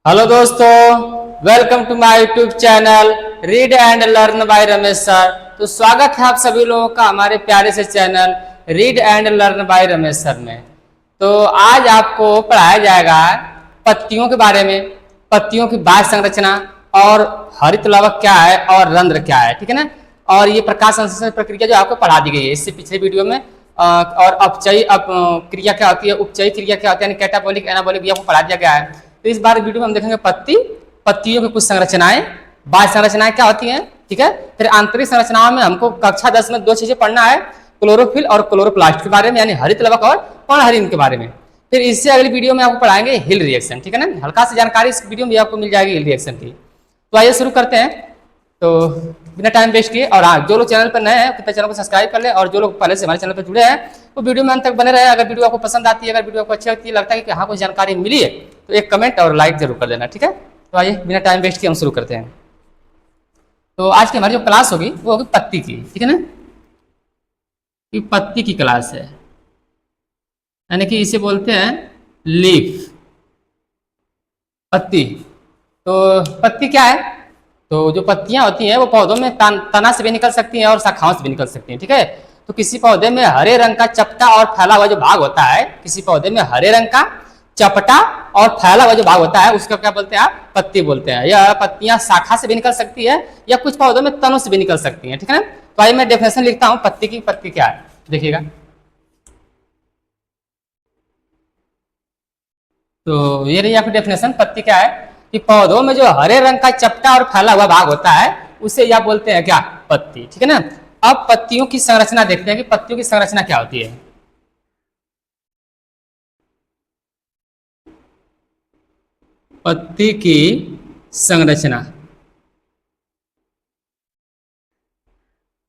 Hello दोस्तों, welcome to my YouTube channel read and learn by Ramesh sir. तो स्वागत है आप सभी लोगों का हमारे प्यारे से channel read and learn by Ramesh sir में। तो आज आपको पढ़ाया जाएगा पत्तियों के बारे में, पत्तियों की बाह्य संरचना और हरित लवक क्या है और रंध्र क्या है, ठीक है ना। और ये प्रकाश संश्लेषण प्रक्रिया जो आपको पढ़ा दी गई है इससे पिछले वीडियो में। और अपचयी क्रिया क्या होती है, उपचयी क्रिया क्या होती है, यानी कैटाबॉलिक एनाबॉलिक भी आपको पढ़ा दिया गया है। तो इस बार वीडियो में हम देखेंगे पत्तियों की कुछ संरचनाएं, बाह्य संरचनाएं क्या होती हैं, ठीक है। फिर आंतरिक संरचनाओं में हमको कक्षा 10 में दो चीजें पढ़ना है, क्लोरोफिल और क्लोरोप्लास्ट के बारे में, यानी हरित लवक और पर्णहरित के बारे में। फिर इससे अगली वीडियो में आपको पढ़ाएंगे हिल रिएक्शन, ठीक है ना। हल्का सी जानकारी इस वीडियो में भी आपको मिल जाएगी हिल रिएक्शन की। तो आइए शुरू करते हैं। तो बिना टाइम वेस्ट किए, और हाँ, जो लोग चैनल पर नए हैं कृपया चैनल को सब्सक्राइब कर ले, और जो लोग पहले से हमारे चैनल पर जुड़े हैं वो वीडियो में अंत तक बने रहे। अगर वीडियो आपको पसंद आती है, अगर वीडियो आपको अच्छी लगती है, लगता है कि हाँ कुछ जानकारी मिली है, तो एक कमेंट और लाइक जरूर कर देना, ठीक है। तो आइए बिना टाइम वेस्ट किए हम शुरू करते हैं। तो आज की हमारी जो क्लास होगी वो होगी पत्ती की, ठीक है ना। ये पत्ती की क्लास है, यानी कि इसे बोलते हैं लीफ, पत्ती। तो पत्ती क्या है, तो जो पत्तियां होती हैं वो पौधों में तना से भी निकल सकती हैं और शाखाओं से भी निकल सकती हैं, ठीक है। तो किसी पौधे में हरे रंग का चपटा और फैला हुआ जो भाग होता है, किसी पौधे में हरे रंग का चपटा और फैला हुआ जो भाग होता है उसका क्या बोलते हैं, आप पत्ती बोलते हैं। यह पत्तियां शाखा से भी निकल सकती है या कुछ पौधों में तनों से भी निकल सकती हैं, ठीक है ना। तो आइए मैं डेफिनेशन लिखता हूं पत्ती की। पत्ती क्या है देखिएगा। तो ये रही आपकी डेफिनेशन। पत्ती क्या है कि पौधों में जो हरे रंग का चपटा और फैला हुआ भाग होता है उसे या बोलते हैं क्या, पत्ती, ठीक है ना। अब पत्तियों की संरचना देखते हैं कि पत्तियों की संरचना क्या होती है। पत्ती की संरचना,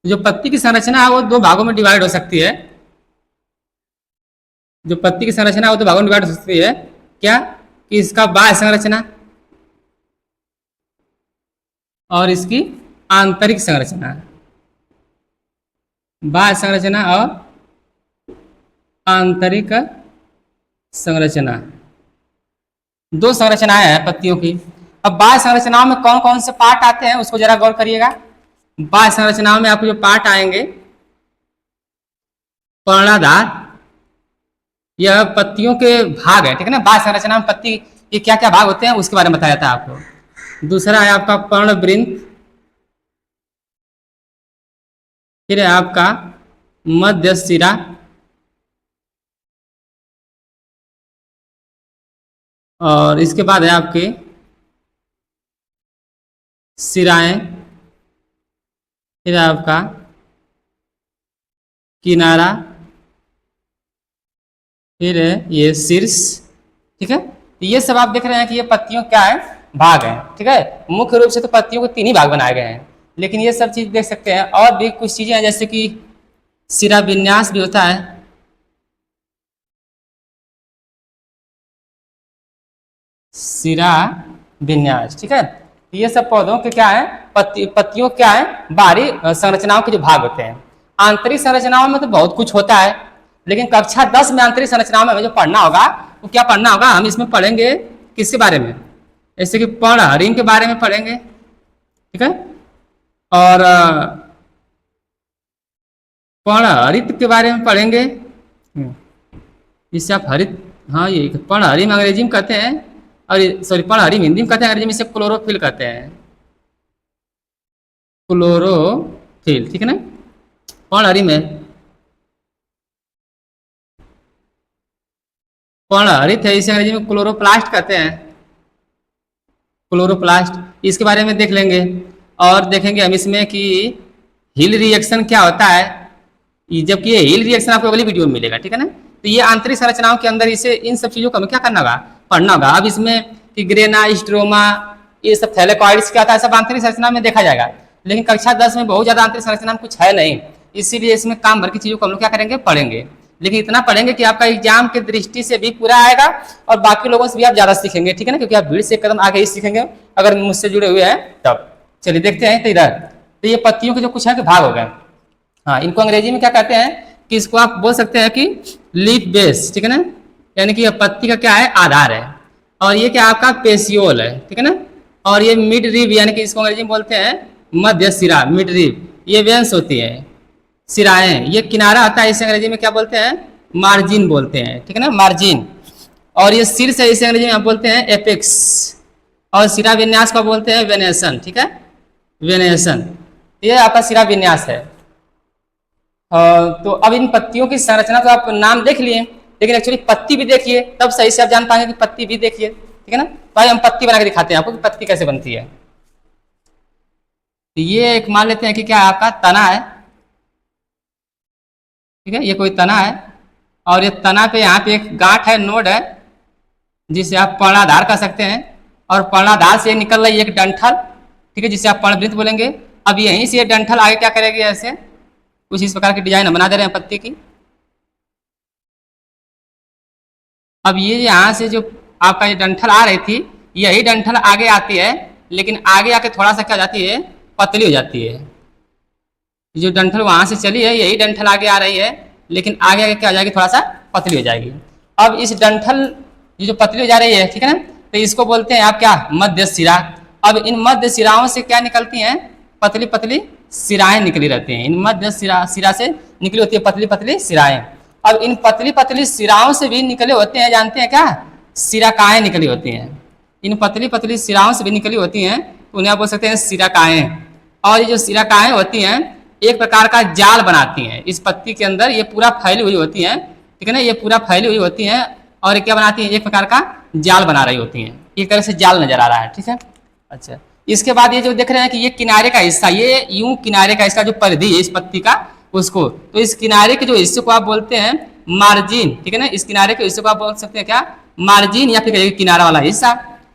जो पत्ती की संरचना है वो दो भागों में डिवाइड हो सकती है। जो पत्ती की संरचना है वो दो भागों में डिवाइड हो सकती है। क्या कि इसका बाह्य संरचना और इसकी आंतरिक संरचना, बाह्य संरचना और आंतरिक संरचना, दो संरचनाएं हैं पत्तियों की। अब बाह्य संरचनाओं में कौन कौन से पार्ट आते हैं उसको जरा गौर करिएगा। बाह्य संरचनाओं में आपको जो पार्ट आएंगे, पर्णाधार, यह पत्तियों के भाग है, ठीक है ना। बाह्य संरचना में पत्ती के क्या क्या भाग होते हैं उसके बारे में बताया था आपको। दूसरा है आपका पर्णवृंत, फिर है आपका मध्य सिरा, और इसके बाद है आपके सिराएं, फिर है आपका किनारा, फिर है ये शीर्ष, ठीक है। तो ये सब आप देख रहे हैं कि ये पत्तियों क्या है, भाग है, ठीक है। मुख्य रूप से तो पत्तियों को तीन ही भाग बनाए गए हैं, लेकिन ये सब चीज देख सकते हैं और भी कुछ चीजें हैं, जैसे कि सिरा विन्यास भी होता है, सिरा विन्यास, ठीक है। ये सब पौधों के क्या है, पत्तियों क्या है, बाहरी संरचनाओं के जो भाग होते हैं। आंतरिक संरचनाओं में तो बहुत कुछ होता है, लेकिन कक्षा 10 में आंतरिक संरचनाओं में हमें जो पढ़ना होगा वो क्या पढ़ना होगा, हम इसमें पढ़ेंगे किसके बारे में, जैसे कि पर्णहरित के बारे में पढ़ेंगे, ठीक है। और पर्णहरित के बारे में पढ़ेंगे, इससे आप हरित, हाँ ये पर्णहरित में अंग्रेजी में कहते हैं, और सॉरी पर्णहरित हिंदी में कहते हैं, अंग्रेजी में इसे क्लोरोफिल कहते हैं, क्लोरोफिल, ठीक है ना। पर्णहरित में पर्णहरित है, इसे अंग्रेजी में क्लोरोप्लास्ट कहते हैं, क्लोरोप्लास्ट। इसके बारे में देख लेंगे और देखेंगे हम इसमें कि हिल रिएक्शन क्या होता है, जबकि ये हिल रिएक्शन आपको अगली वीडियो में मिलेगा, ठीक है ना। तो ये आंतरिक संरचनाओं के अंदर इसे इन सब चीजों को हमें क्या करना होगा, पढ़ना होगा। अब इसमें कि ग्रेना, स्ट्रोमा, ये सब थैलेकॉइड्स क्या था, सब आंतरिक संरचना में देखा जाएगा, लेकिन कक्षा 10 में बहुत ज्यादा आंतरिक संरचना में कुछ है नहीं, इसीलिए इसमें काम भर की चीजों को हम लोग क्या करेंगे, पढ़ेंगे। लेकिन इतना पढ़ेंगे कि आपका एग्जाम की दृष्टि से भी पूरा आएगा और बाकी लोगों से भी आप ज्यादा सीखेंगे, ठीक है ना, क्योंकि आप भीड़ से एक कदम आगे ही सीखेंगे अगर मुझसे जुड़े हुए हैं तब। चलिए देखते हैं। तो इधर तो ये पत्तियों के जो कुछ है कि भाग हो गए, हाँ इनको अंग्रेजी में क्या कहते हैं कि इसको आप बोल सकते हैं कि लीफ बेस, ठीक है ना, यानी कि यह पत्ती का क्या है, आधार है। और ये क्या आपका पेशियोल है, ठीक है ना। और ये मिड रिब यानी कि इसको अंग्रेजी में बोलते हैं मध्य सिरा, मिड रिब, ये वेंस होती है, सिराएं, ये किनारा आता है, इसे अंग्रेजी में क्या बोलते हैं, मार्जिन बोलते हैं, ठीक है ना, मार्जिन। और ये शीर्ष है, इसे अंग्रेजी में आप बोलते हैं एपेक्स। और सिरा विन्यास को बोलते हैं वेनेसन, ठीक है, वेनेसन। ये आपका सिरा विन्यास है। तो अब इन पत्तियों की संरचना तो आप नाम देख लिए, लेकिन एक्चुअली पत्ती भी देखिए, तब सही से आप जान पाएंगे कि पत्ती भी देखिए, ठीक है ना। भाई हम पत्ती बना के दिखाते हैं आपको कि पत्ती कैसे बनती है। तो ये एक मान लेते हैं कि क्या आपका तना है, ठीक है, ये कोई तना है, और ये तना पे यहाँ पे एक गांठ है, नोड है, जिसे आप पर्णाधार कह सकते हैं। और पर्णाधार से निकल रही एक डंठल, ठीक है, जिसे आप पर्णवृत्त बोलेंगे। अब यहीं से ये डंठल आगे क्या करेगी, ऐसे कुछ इस प्रकार की डिजाइन हम बना दे रहे हैं पत्ती की। अब ये यहाँ से जो आपका ये डंठल आ रही थी, यही डंठल आगे आती है, लेकिन आगे आके थोड़ा सा क्या हो जाती है, पतली हो जाती है। जो डंठल वहां से चली है, यही डंठल आगे आ रही है, लेकिन आगे आगे क्या हो जाएगी, थोड़ा सा पतली हो जाएगी। अब इस डंठल ये जो पतली हो जा रही है, ठीक है ना, तो इसको बोलते हैं आप क्या, मध्य सिरा। अब इन मध्य सिराओं से क्या निकलती हैं, पतली पतली सिराएं निकली रहती हैं। इन मध्य सिरा से निकली होती है पतली पतली सिराएं। अब इन पतली पतली सिराओं से भी निकले होते हैं, जानते हैं क्या, सिराकाएं निकली होती हैं। इन पतली पतली सिराओं से भी निकली होती हैं, तो उन्हें आप बोल सकते हैं सिराकाएं। और ये जो सिराकाएं होती हैं, एक प्रकार का जाल बनाती हैं इस पत्ती के अंदर, ये पूरा फैली हुई होती हैं, ठीक है ना, ये पूरा फैली हुई होती हैं। और क्या बनाती हैं, एक प्रकार का जाल बना रही होती हैं। एक तरह से जाल नजर आ रहा है, ठीक है। अच्छा, इसके बाद ये जो देख रहे हैं कि ये किनारे का हिस्सा, ये यूं किनारे का, इसका जो परिधि है इस पत्ती का, उसको, तो इस किनारे के जो हिस्से को आप बोलते हैं मार्जिन, ठीक है ना। इस किनारे के हिस्से को आप बोल सकते हैं क्या, मार्जिन, या फिर किनारा वाला हिस्सा।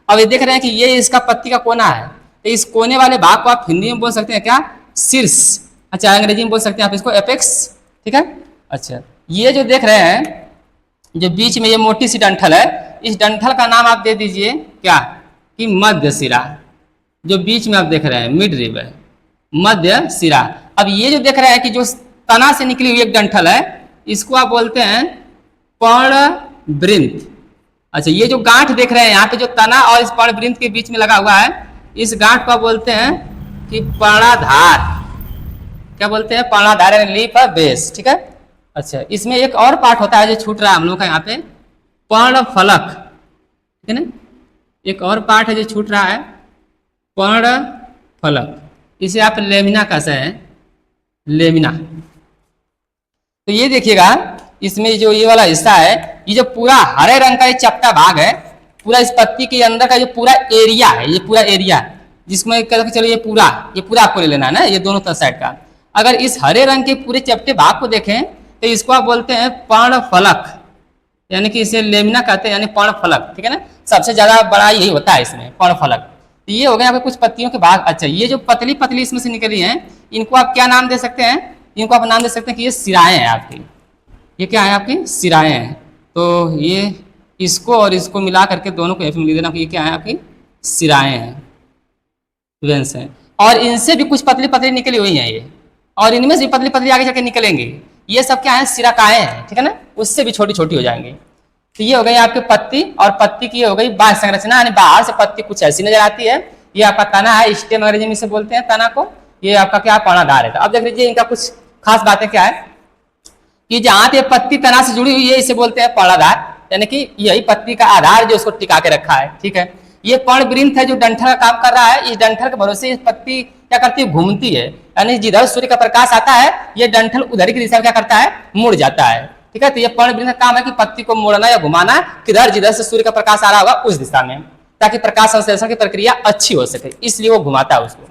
अब ये देख रहे हैं कि ये इसका पत्ती का कोना है, तो इस कोने वाले भाग को आप हिंदी में बोल सकते हैं क्या, शीर्ष। अच्छा, अंग्रेजी में बोल सकते हैं आप इसको एपेक्स, ठीक है। अच्छा, ये जो देख रहे हैं, जो बीच में ये मोटी सी डंठल है, इस डंठल का नाम आप दे दीजिए क्या, कि मध्य सिरा। जो बीच में आप देख रहे हैं मिड रिब है, मध्य सिरा। अब ये जो देख रहे हैं कि जो तना से निकली हुई एक डंठल है, इसको आप बोलते हैं पर्णवृंत। अच्छा, ये जो गांठ देख रहे हैं यहाँ पे, जो तना और इस पर्णवृंत के बीच में लगा हुआ है, इस गांठ को आप बोलते हैं कि पर्णाधार। क्या बोलते हैं, पर्णाधार, यानी लीफ है बेस, ठीक है। अच्छा, इसमें एक और पार्ट होता है जो छूट रहा है हम लोग का यहाँ पे, पर्णफलक, ठीक है ना। एक और पार्ट है जो छूट रहा है, पर्णफलक, इसे आप लेमिना कहते हैं, लेमिना। तो ये देखिएगा, इसमें जो ये वाला हिस्सा है, ये जो पूरा हरे रंग का ये चपटा भाग है, पूरा इस पत्ती के अंदर का जो पूरा एरिया है, ये पूरा एरिया जिसमें चलो ये पूरा आपको ले लेना है ना, ये दोनों साइड का। अगर इस हरे रंग के पूरे चपटे भाग को देखें, तो इसको आप बोलते हैं पर्णफलक, यानी कि इसे लेमिना कहते हैं, यानी पर्णफलक, ठीक है ना। सबसे ज्यादा बड़ा यही होता है इसमें, पर्णफलक। तो ये हो गया आपके कुछ पत्तियों के भाग। अच्छा, ये जो पतली पतली इसमें से निकली हैं, इनको आप क्या नाम दे सकते हैं, इनको आप नाम दे सकते हैं कि ये सिराएं हैं आपकी। ये क्या है, आपकी सिराएं हैं। तो ये इसको और इसको मिला करके दोनों को लिख देना कि ये क्या है, आपकी सिराएं हैं, वेंस हैं। और इनसे भी कुछ पतली पतली निकली हुई हैं ये, और इनमें से पतली पतली आगे जाके निकलेंगे। ये सब क्या है, सिराकाएं हैं, ठीक है ना, उससे भी छोटी छोटी हो जाएंगी। तो ये हो गई आपकी पत्ती, और पत्ती की हो गई बाह्य संरचना, यानी बाहर से पत्ती कुछ ऐसी नजर आती है। ये आपका तना है, स्टेम अंग्रेजी में से बोलते हैं तना को। ये आपका क्या, पर्णाधार है। तो अब देख लीजिए इनका कुछ खास बातें क्या है, कि जहां पे पत्ती तना से जुड़ी हुई है, इसे बोलते हैं पर्णाधार, यानी कि यही पत्ती का आधार जो उसको टिका के रखा है, ठीक है। ये पर्णवृंत है जो डंठल का काम कर रहा है। इस डंठल के भरोसे इस पत्ती क्या करती है, घूमती है, यानी जिधर सूर्य का प्रकाश आता है, ये डंठल उधर की दिशा में क्या करता है, मुड़ जाता है, ठीक है। तो ये पर्णवृंत का काम है कि पत्ती को मोड़ना या घुमाना, किधर जिधर से सूर्य का प्रकाश आ रहा होगा उस दिशा में, ताकि प्रकाश संश्लेषण की प्रक्रिया अच्छी हो सके, इसलिए वो घुमाता है उसको,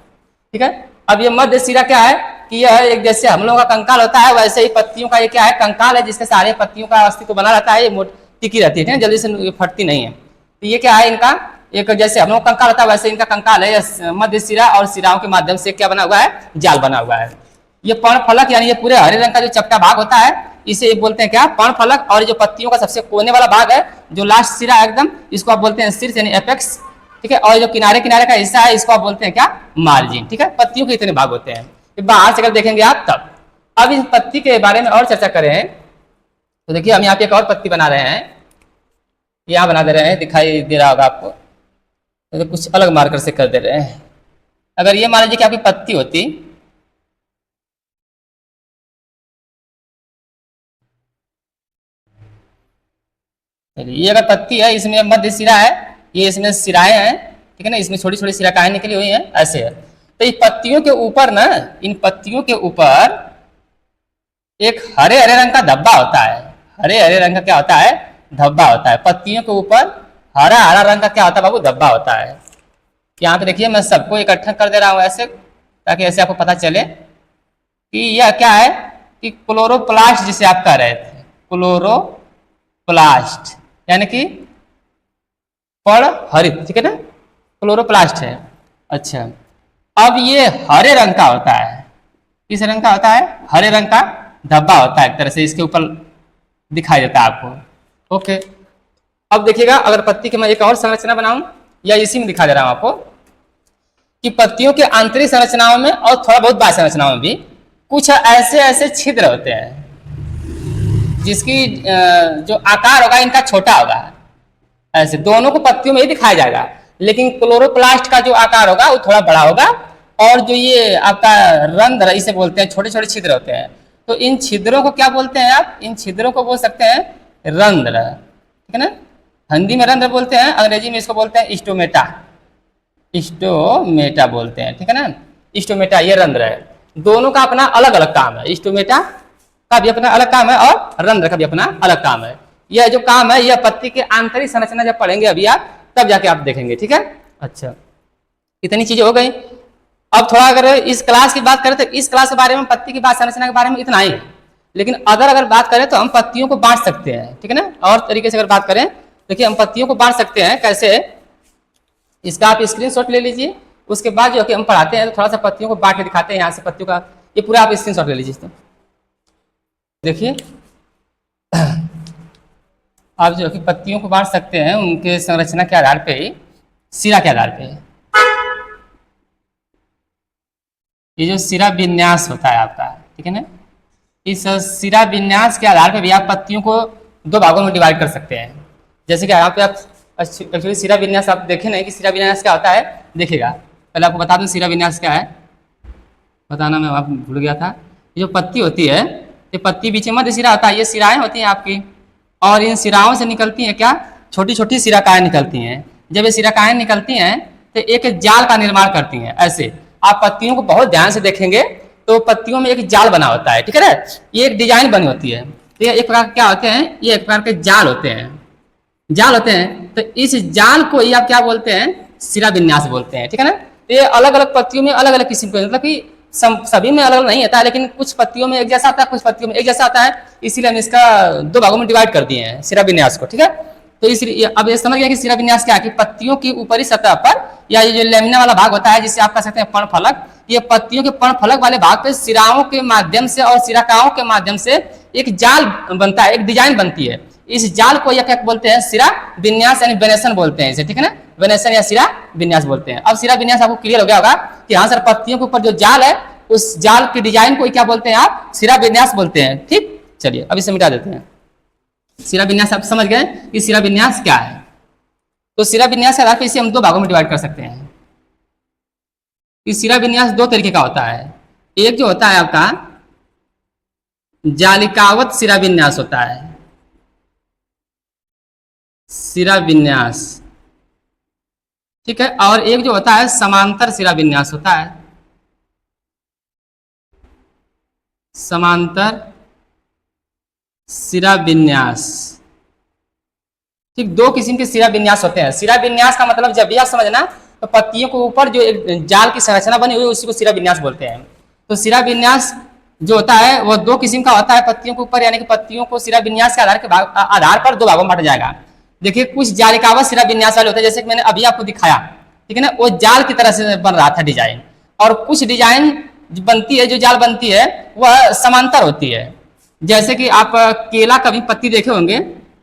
ठीक है। अब ये मध्य सिरा क्या है, कि यह एक जैसे हम लोगों का कंकाल होता है, वैसे ही पत्तियों का ये क्या है, कंकाल है, जिसके सारे पत्तियों का अस्तित्व बना रहता है। ये टिकी रहती है, जल्दी से फटती नहीं है। तो ये क्या है, इनका एक जैसे हम लोग कंकाल होता है, वैसे इनका कंकाल है, मध्य सिरा और सिराओं के माध्यम से क्या बना हुआ है, जाल बना हुआ है। ये पर्णफलक, यानी ये पूरे हरे रंग का जो चपटा भाग होता है, इसे बोलते हैं क्या, पर्णफलक। और जो पत्तियों का सबसे कोने वाला भाग है, जो लास्ट सिरा एकदम, इसको आप बोलते हैं शीर्ष, यानी एपेक्स, ठीक है। और जो किनारे किनारे का हिस्सा है, इसको आप बोलते हैं क्या, मार्जिन, ठीक है। पत्तियों के इतने भाग होते हैं, बाहर से अगर देखेंगे आप तब। अब इस पत्ती के बारे में और चर्चा करें, तो देखिए हम यहाँ पे एक और पत्ती बना रहे हैं। यहाँ बना दे रहे हैं, दिखाई दे रहा होगा आपको, तो कुछ अलग मार्कर से कर दे रहे हैं। अगर ये मान लीजिए कि आपकी पत्ती होती, ये अगर पत्ती है, इसमें मध्य सिरा है, ये इसमें सिराएं हैं, ठीक है ना, इसमें छोटी छोटी सिराएं निकली हुई हैं, ऐसे है। तो इन पत्तियों के ऊपर ना, इन पत्तियों के ऊपर एक हरे हरे रंग का धब्बा होता है। हरे हरे रंग का क्या होता है? धब्बा होता है। पत्तियों के ऊपर हरा हरा रंग का क्या होता है बाबू? धब्बा होता है। यहाँ पे देखिए मैं सबको इकट्ठा कर दे रहा हूँ ऐसे, ताकि ऐसे आपको पता चले कि यह क्या है, कि क्लोरोप्लास्ट जिसे आप कह रहे थे, क्लोरोप्लास्ट यानी कि पर्णहरित, ठीक है ना, क्लोरोप्लास्ट है। अच्छा, अब ये हरे रंग का होता है। किस रंग का होता है? हरे रंग का धब्बा होता है, एक तरह से इसके ऊपर दिखाई देता है आपको। ओके, अब देखिएगा, अगर पत्ती की मैं एक और संरचना बनाऊं, या इसी में दिखा दे रहा हूं आपको कि पत्तियों के आंतरिक संरचनाओं में और थोड़ा बहुत बाह्य संरचनाओं में भी कुछ ऐसे ऐसे छिद्र होते हैं जिसकी जो आकार होगा इनका छोटा होगा। ऐसे दोनों को पत्तियों में ही दिखाया जाएगा, लेकिन क्लोरोप्लास्ट का जो आकार होगा वो थोड़ा बड़ा होगा, और जो ये आपका रंध्र इसे बोलते हैं, छोटे छोटे छिद्र होते हैं। तो इन छिद्रों को क्या बोलते हैं आप? इन छिद्रों को बोल सकते हैं रंध्र, ठीक है ना। हिंदी में रंध्र बोलते हैं, अंग्रेजी में इसको बोलते हैं स्टोमेटा। स्टोमेटा बोलते हैं, ठीक है ना। स्टोमेटा ये रंध्र है। दोनों का अपना अलग अलग काम है। स्टोमेटा का भी अपना अलग काम है और रंध्र का भी अपना अलग काम है। यह जो काम है, यह पत्ती के आंतरिक संरचना जब पढ़ेंगे अभी आप, तब जाके आप देखेंगे, ठीक है। अच्छा, इतनी चीजें हो गई। अब थोड़ा अगर इस क्लास की बात करें तो इस क्लास के बारे में, पत्ती की बात संरचना के बारे में इतना ही है। लेकिन अगर बात करें तो हम पत्तियों को बांट सकते हैं, ठीक है ना। और तरीके से अगर बात करें, देखिए हम पत्तियों को बांट सकते हैं कैसे, इसका आप स्क्रीनशॉट ले लीजिए। उसके बाद जो कि हम पढ़ाते हैं तो थोड़ा सा पत्तियों को बांट के दिखाते हैं। यहाँ से पत्तियों का ये पूरा आप स्क्रीनशॉट ले लीजिए। तो देखिए आप जो कि पत्तियों को बांट सकते हैं उनके संरचना के आधार पे ही, सिरा के आधार पे। ये जो सिरा विन्यास होता है आपका, ठीक है ना, इस सिरा विन्यास के आधार पे भी आप पत्तियों को दो भागों में डिवाइड कर सकते हैं। जैसे कि यहाँ पे आप एक्चुअली सिरा विन्यास आप देखें नहीं कि सिरा विन्यास क्या होता है, देखिएगा। पहले आपको बता दूं सिरा विन्यास क्या है, बताना मैं आप भूल गया था। ये जो पत्ती होती है, ये पत्ती बीच में मध्य सिरा होता है, ये सिराएं होती हैं आपकी, और इन सिराओं से निकलती हैं क्या, छोटी छोटी सिराकाएं निकलती हैं। जब ये सिराकाएं निकलती हैं तो एक जाल का निर्माण करती हैं। ऐसे आप पत्तियों को बहुत ध्यान से देखेंगे तो पत्तियों में एक जाल बना होता है, ठीक है ना। ये एक डिजाइन बनी होती है। ये एक प्रकार क्या होते हैं, ये एक प्रकार के जाल होते हैं, जाल होते हैं। तो इस जाल को ही आप क्या बोलते हैं, सिरा विन्यास बोलते हैं, ठीक है ना। तो ये अलग अलग पत्तियों में अलग अलग किस्म के, मतलब कि सभी में अलग अलग नहीं आता है, लेकिन कुछ पत्तियों में एक जैसा आता है, कुछ पत्तियों में एक जैसा आता है। इसीलिए हम इसका दो भागों में डिवाइड कर दिए हैं सिरा विन्यास को, ठीक है। तो इसलिए अब ये समझ गया कि सिरा विन्यास क्या है, कि पत्तियों की ऊपरी सतह पर, या ये जो लेमिना वाला भाग होता है जिसे आप कह सकते हैं पर्णफलक, ये पत्तियों के पर्णफलक वाले भाग पे सिराओं के माध्यम से और सिराकाओं के माध्यम से एक जाल बनता है, एक डिजाइन बनती है। इस जाल को या क्या बोलते हैं, सिरा विन्यास यानी वेनेशन बोलते हैं इसे, ठीक है ना। वेनेशन या सिरा विन्यास बोलते हैं। अब सिरा विन्यास आपको क्लियर हो गया होगा कि हाँ सर, पत्तियों के ऊपर जो जाल है उस जाल की डिजाइन को क्या बोलते हैं आप, सिरा विन्यास बोलते हैं, ठीक। चलिए अब इसे मिटा देते हैं। सिरा विन्यास आप समझ गए कि सिरा विन्यास क्या है। तो सिरा विन्यास के आधार पर इसे हम दो भागों में डिवाइड कर सकते हैं। इस सिरा विन्यास दो तरीके का होता है। एक जो होता है आपका जालिकावत सिरा विन्यास होता है, सिरा विन्यास, ठीक है। और एक जो होता है समांतर सिरा विन्यास होता है, समांतर सिरा विन्यास, ठीक। दो किस्म के सिरा विन्यास होते हैं। सिरा विन्यास का मतलब जब भी आप समझना तो पत्तियों के ऊपर जो एक जाल की संरचना बनी हुई है उसी को सिरा विन्यास बोलते हैं। तो सिरा विन्यास जो होता है वो दो किस्म का होता है पत्तियों के ऊपर, यानी कि पत्तियों को सिरा विन्यास के आधार पर दो भागों में बांटा जाएगा। देखिए कुछ जालिकावत सिरा विन्यास वाले होते हैं, जैसे कि मैंने अभी आपको दिखाया, ठीक है ना, वो जाल की तरह से बन रहा था डिजाइन। और कुछ डिजाइन बनती है, जो जाल बनती है वह समांतर होती है। जैसे कि आप केला का भी पत्ती देखे होंगे,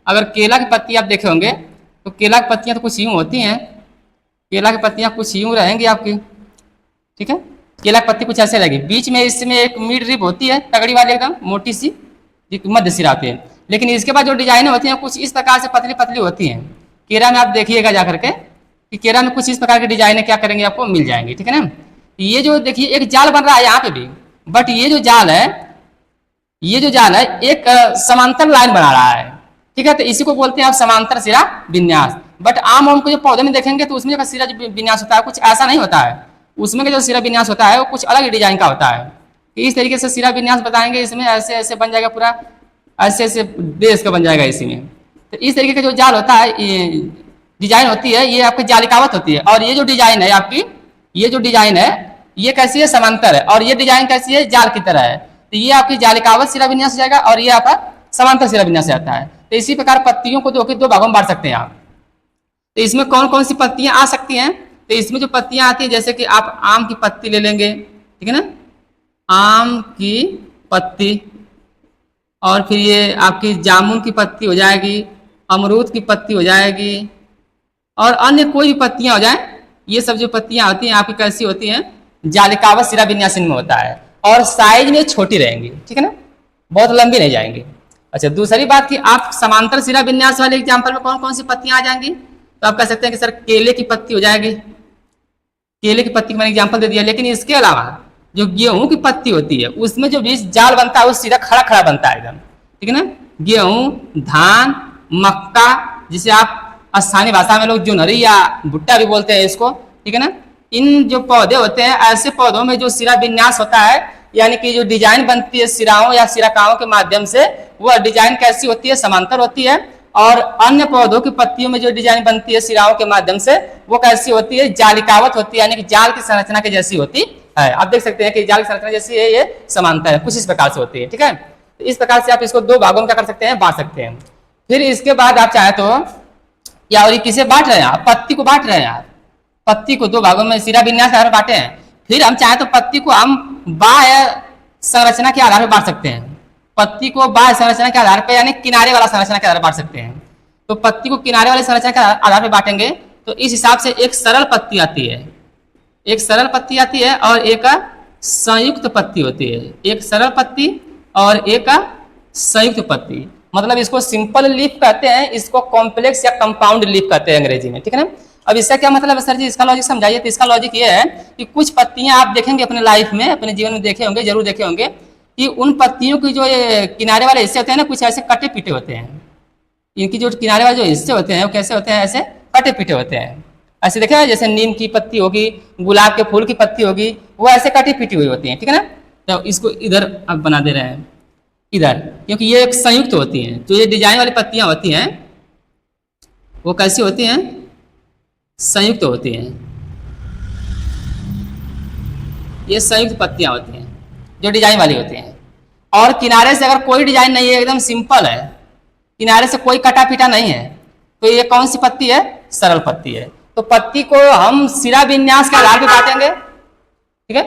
अगर केला की पत्ती आप देखे होंगे तो केला की पत्तियां तो कुछ यूं होती हैं, केला की पत्तियां कुछ यूं रहेंगी आपकी, ठीक है। केला की पत्ती कुछ ऐसे लगेगी, बीच में इसमें एक मिड रिब होती है तगड़ी वाली एकदम मोटी सी, मध्य सिरा पे, लेकिन इसके बाद जो डिजाइनें होती हैं कुछ इस प्रकार से पतली पतली होती हैं। केरा में आप देखिएगा जा करके कि केरा में कुछ इस प्रकार की डिजाइनें क्या करेंगे आपको मिल जाएंगी, ठीक है ना। ये जो देखिए एक जाल बन रहा है यहाँ पे भी, बट ये जो जाल है एक समांतर लाइन बना रहा है, ठीक है। तो इसी को बोलते हैं आप समांतर सिरा विन्यास। बट आम को जो पौधे में देखेंगे तो उसमें जो सिरा विन्यास होता है कुछ ऐसा नहीं होता है। उसमें का जो सिरा विन्यास होता है वो कुछ अलग डिजाइन का होता है। इस तरीके से सिरा विन्यास बताएंगे, इसमें ऐसे ऐसे बन जाएगा पूरा, ऐसे ऐसे देश का बन जाएगा इसी में। तो इस तरीके का जो जाल होता है, डिजाइन होती है, ये आपकी जालिकावत होती है। और ये जो डिजाइन है आपकी, ये जो डिजाइन है ये कैसी है, समांतर है। और ये डिजाइन कैसी है, जाल की तरह है। तो ये आपकी जालिकावत सिरा विन्यास हो जाएगा और ये आपका समांतर सिरा विन्यास आता है। तो इसी प्रकार पत्तियों को दो भागों में बांट सकते हैं आप। तो इसमें कौन कौन सी पत्तियां आ सकती हैं, तो इसमें जो पत्तियां आती हैं जैसे कि आप आम की पत्ती ले लेंगे, ठीक है ना, आम की पत्ती, और फिर ये आपकी जामुन की पत्ती हो जाएगी, अमरूद की पत्ती हो जाएगी, और अन्य कोई भी पत्तियां हो जाए। ये सब जो पत्तियां होती हैं आपकी कैसी होती हैं, जालिकावत सिरा विन्यास में होता है और साइज में छोटी रहेंगी, ठीक है ना, बहुत लंबी नहीं जाएंगी। अच्छा, दूसरी बात कि आप समांतर सिरा विन्यास वाले एग्जाम्पल में कौन कौन सी पत्तियां आ जाएंगी, तो आप कह सकते हैं कि सर केले की पत्ती हो जाएगी। केले की पत्ती का मैंने एग्जाम्पल दे दिया। लेकिन इसके अलावा जो गेहूं की पत्ती होती है उसमें जो बीच जाल बनता है वो सीधा खड़ा खड़ा बनता है एकदम, ठीक है ना। गेहूं, धान, मक्का, जिसे आप स्थानीय भाषा में लोग जुनरी या भुट्टा भी बोलते हैं इसको, ठीक है ना। इन जो पौधे होते हैं, ऐसे पौधों में जो सिरा विन्यास होता है, यानी कि जो डिजाइन बनती है सिराओं या सिराकाओं के माध्यम से, वह डिजाइन कैसी होती है, समांतर होती है। और अन्य पौधों की पत्तियों में जो डिजाइन बनती है सिराओं के माध्यम से, वो कैसी होती है, जालिकावत होती है, यानी कि जाल की संरचना के जैसी होती है। आप देख सकते हैं कि जाल की संरचना जैसी है, ये समांतर है, कुछ इस प्रकार से होती है, ठीक है। तो इस प्रकार से आप इसको दो भागों में क्या कर सकते हैं, बांट सकते हैं। फिर इसके बाद आप चाहे तो या और किसे बांट रहे हैं आप, पत्ती को बांट रहे हैं आप, पत्ती को दो भागों में सिरा विन्यास के आधार पर बांटे हैं। फिर हम चाहे तो पत्ती को हम बाह्य संरचना के आधार पर बांट सकते हैं। पत्ती को बाह्य संरचना के आधार पर यानी किनारे वाला संरचना के आधार पर बांट सकते हैं। तो पत्ती को किनारे वाली संरचना के आधार पर बांटेंगे तो इस हिसाब से एक सरल पत्ती आती है, एक सरल पत्ती आती है और एक संयुक्त पत्ती होती है। एक सरल पत्ती और एक संयुक्त पत्ती, मतलब इसको सिंपल लीफ कहते हैं, इसको कॉम्प्लेक्स या कंपाउंड लीफ कहते हैं अंग्रेजी में, ठीक है ना। अब इसका क्या मतलब है सर जी, इसका लॉजिक समझाइए। तो इसका लॉजिक ये है कि कुछ पत्तियां आप देखेंगे अपने लाइफ में, अपने जीवन में देखे होंगे, जरूर देखे होंगे, कि उन पत्तियों की जो ये किनारे वाले हिस्से होते हैं ना, कुछ ऐसे कटे पीटे होते हैं। इनकी जो किनारे वाले जो हिस्से होते हैं वो कैसे होते हैं, ऐसे कटे पीटे होते हैं। ऐसे देखा है, जैसे नीम की पत्ती होगी, गुलाब के फूल की पत्ती होगी, वो ऐसे कटी पीटी हुई होती है, ठीक है ना। तो इसको इधर आप बना दे रहे हैं, इधर, क्योंकि ये एक संयुक्त होती हैं। जो ये डिजाइन वाली पत्तियां होती हैं वो कैसी होती हैं, संयुक्त होती हैं। ये संयुक्त पत्तियां होती हैं जो डिजाइन वाली होती हैं। और किनारे से अगर कोई डिजाइन नहीं है, एकदम सिंपल है, किनारे से कोई कटा पीटा नहीं है, तो ये कौन सी पत्ती है, सरल पत्ती है। तो पत्ती को हम सिरा विन्यास के आधार पर बांटेंगे, ठीक है।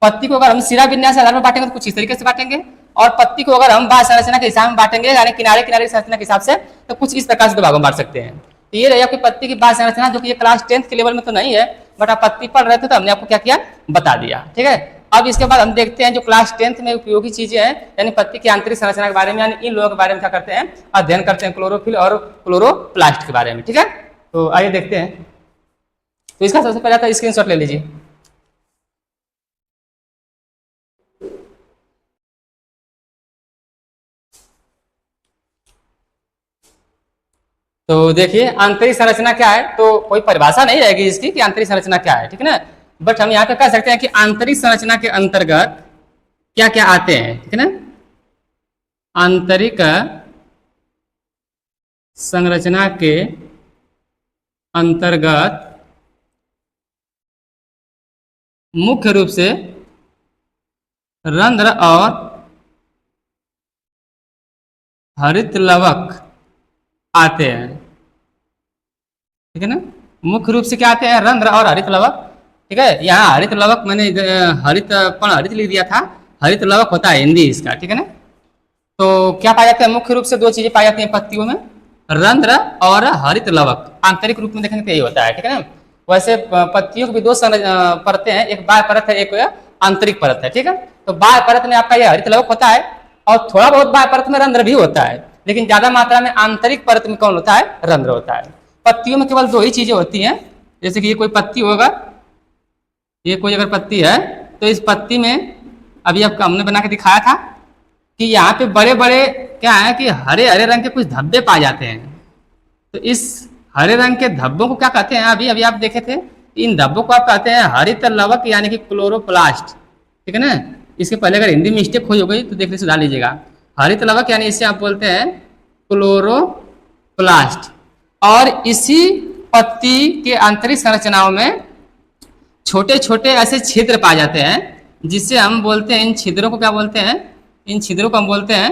पत्ती को अगर हम सिरा विन्यास के आधार पर बांटेंगे तो कुछ इस तरीके से बांटेंगे, और पत्ती को अगर हम बाह्य संरचना के हिसाब में बांटेंगे, यानी किनारे किनारे की संरचना के हिसाब से, तो कुछ इस प्रकार से दो भागों में बांट सकते हैं। तो ये रही आपकी पत्ती की बाह्य संरचना, जो कि ये क्लास 10th के लेवल में तो नहीं है, बट आप पत्ती पढ़ रहे थे तो हमने आपको क्या किया, बता दिया, ठीक है। अब इसके बाद हम देखते हैं जो क्लास 10th में उपयोगी चीजें हैं, यानी पत्ती की आंतरिक संरचना के बारे में, यानी इन लोगों के बारे में क्या करते हैं, अध्ययन करते हैं, क्लोरोफिल और क्लोरोप्लास्ट के बारे में, ठीक है। तो आइए देखते हैं। तो इसका सबसे पहले था स्क्रीनशॉट ले लीजिए। तो देखिए आंतरिक संरचना क्या है, तो कोई परिभाषा नहीं रहेगी इसकी कि आंतरिक संरचना क्या है, ठीक है ना। बट हम यहाँ पे कह सकते हैं कि आंतरिक संरचना के अंतर्गत क्या क्या आते हैं, ठीक है ना। आंतरिक संरचना के अंतर्गत मुख्य रूप से रंध्र और हरित लवक आते हैं, ठीक है ना। मुख्य रूप से क्या आते हैं, रंध्र और हरित लवक, ठीक है। यहाँ हरित लवक मैंने हरित लिख दिया था, हरित लवक होता है हिंदी इसका, ठीक है ना। तो क्या पाया जाता है, मुख्य रूप से दो चीजें पाई जाती हैं पत्तियों में, रंध्र और हरित लवक। आंतरिक रूप में देखेंगे तो यही होता है, ठीक है ना। वैसे पत्तियों की भी दो परतें हैं, एक बाह्य परत है, एक आंतरिक परत है, ठीक है। तो बाह्य परत में आपका यह हरित लवक होता है और थोड़ा बहुत बाह्य परत में रंध्र भी होता है। लेकिन ज्यादा मात्रा में आंतरिक परत में कौन होता है, रंध्र होता है। पत्तियों में केवल 2 ही चीजें होती हैं, जैसे कि ये कोई पत्ती होगा, ये कोई अगर पत्ती है तो इस पत्ती में अभी आपको हमने बना के दिखाया था कि यहाँ पे बड़े बड़े क्या है कि हरे हरे रंग के कुछ धब्बे पाए जाते हैं। तो इस हरे रंग के धब्बों को क्या कहते हैं, अभी अभी आप देखे थे, इन धब्बों को आप कहते हैं हरित लवक यानी कि क्लोरोप्लास्ट। ठीक है ना, इसके पहले अगर हिंदी मिस्टेक हो गई तो देखने सुधार लीजिएगा। हरित लवक यानी इसे आप बोलते हैं क्लोरोप्लास्ट। और इसी पत्ती के आंतरिक संरचनाओं में छोटे छोटे ऐसे छिद्र पाए जाते हैं, जिससे हम बोलते हैं, इन छिद्रों को क्या बोलते हैं, इन छिद्रों को हम बोलते हैं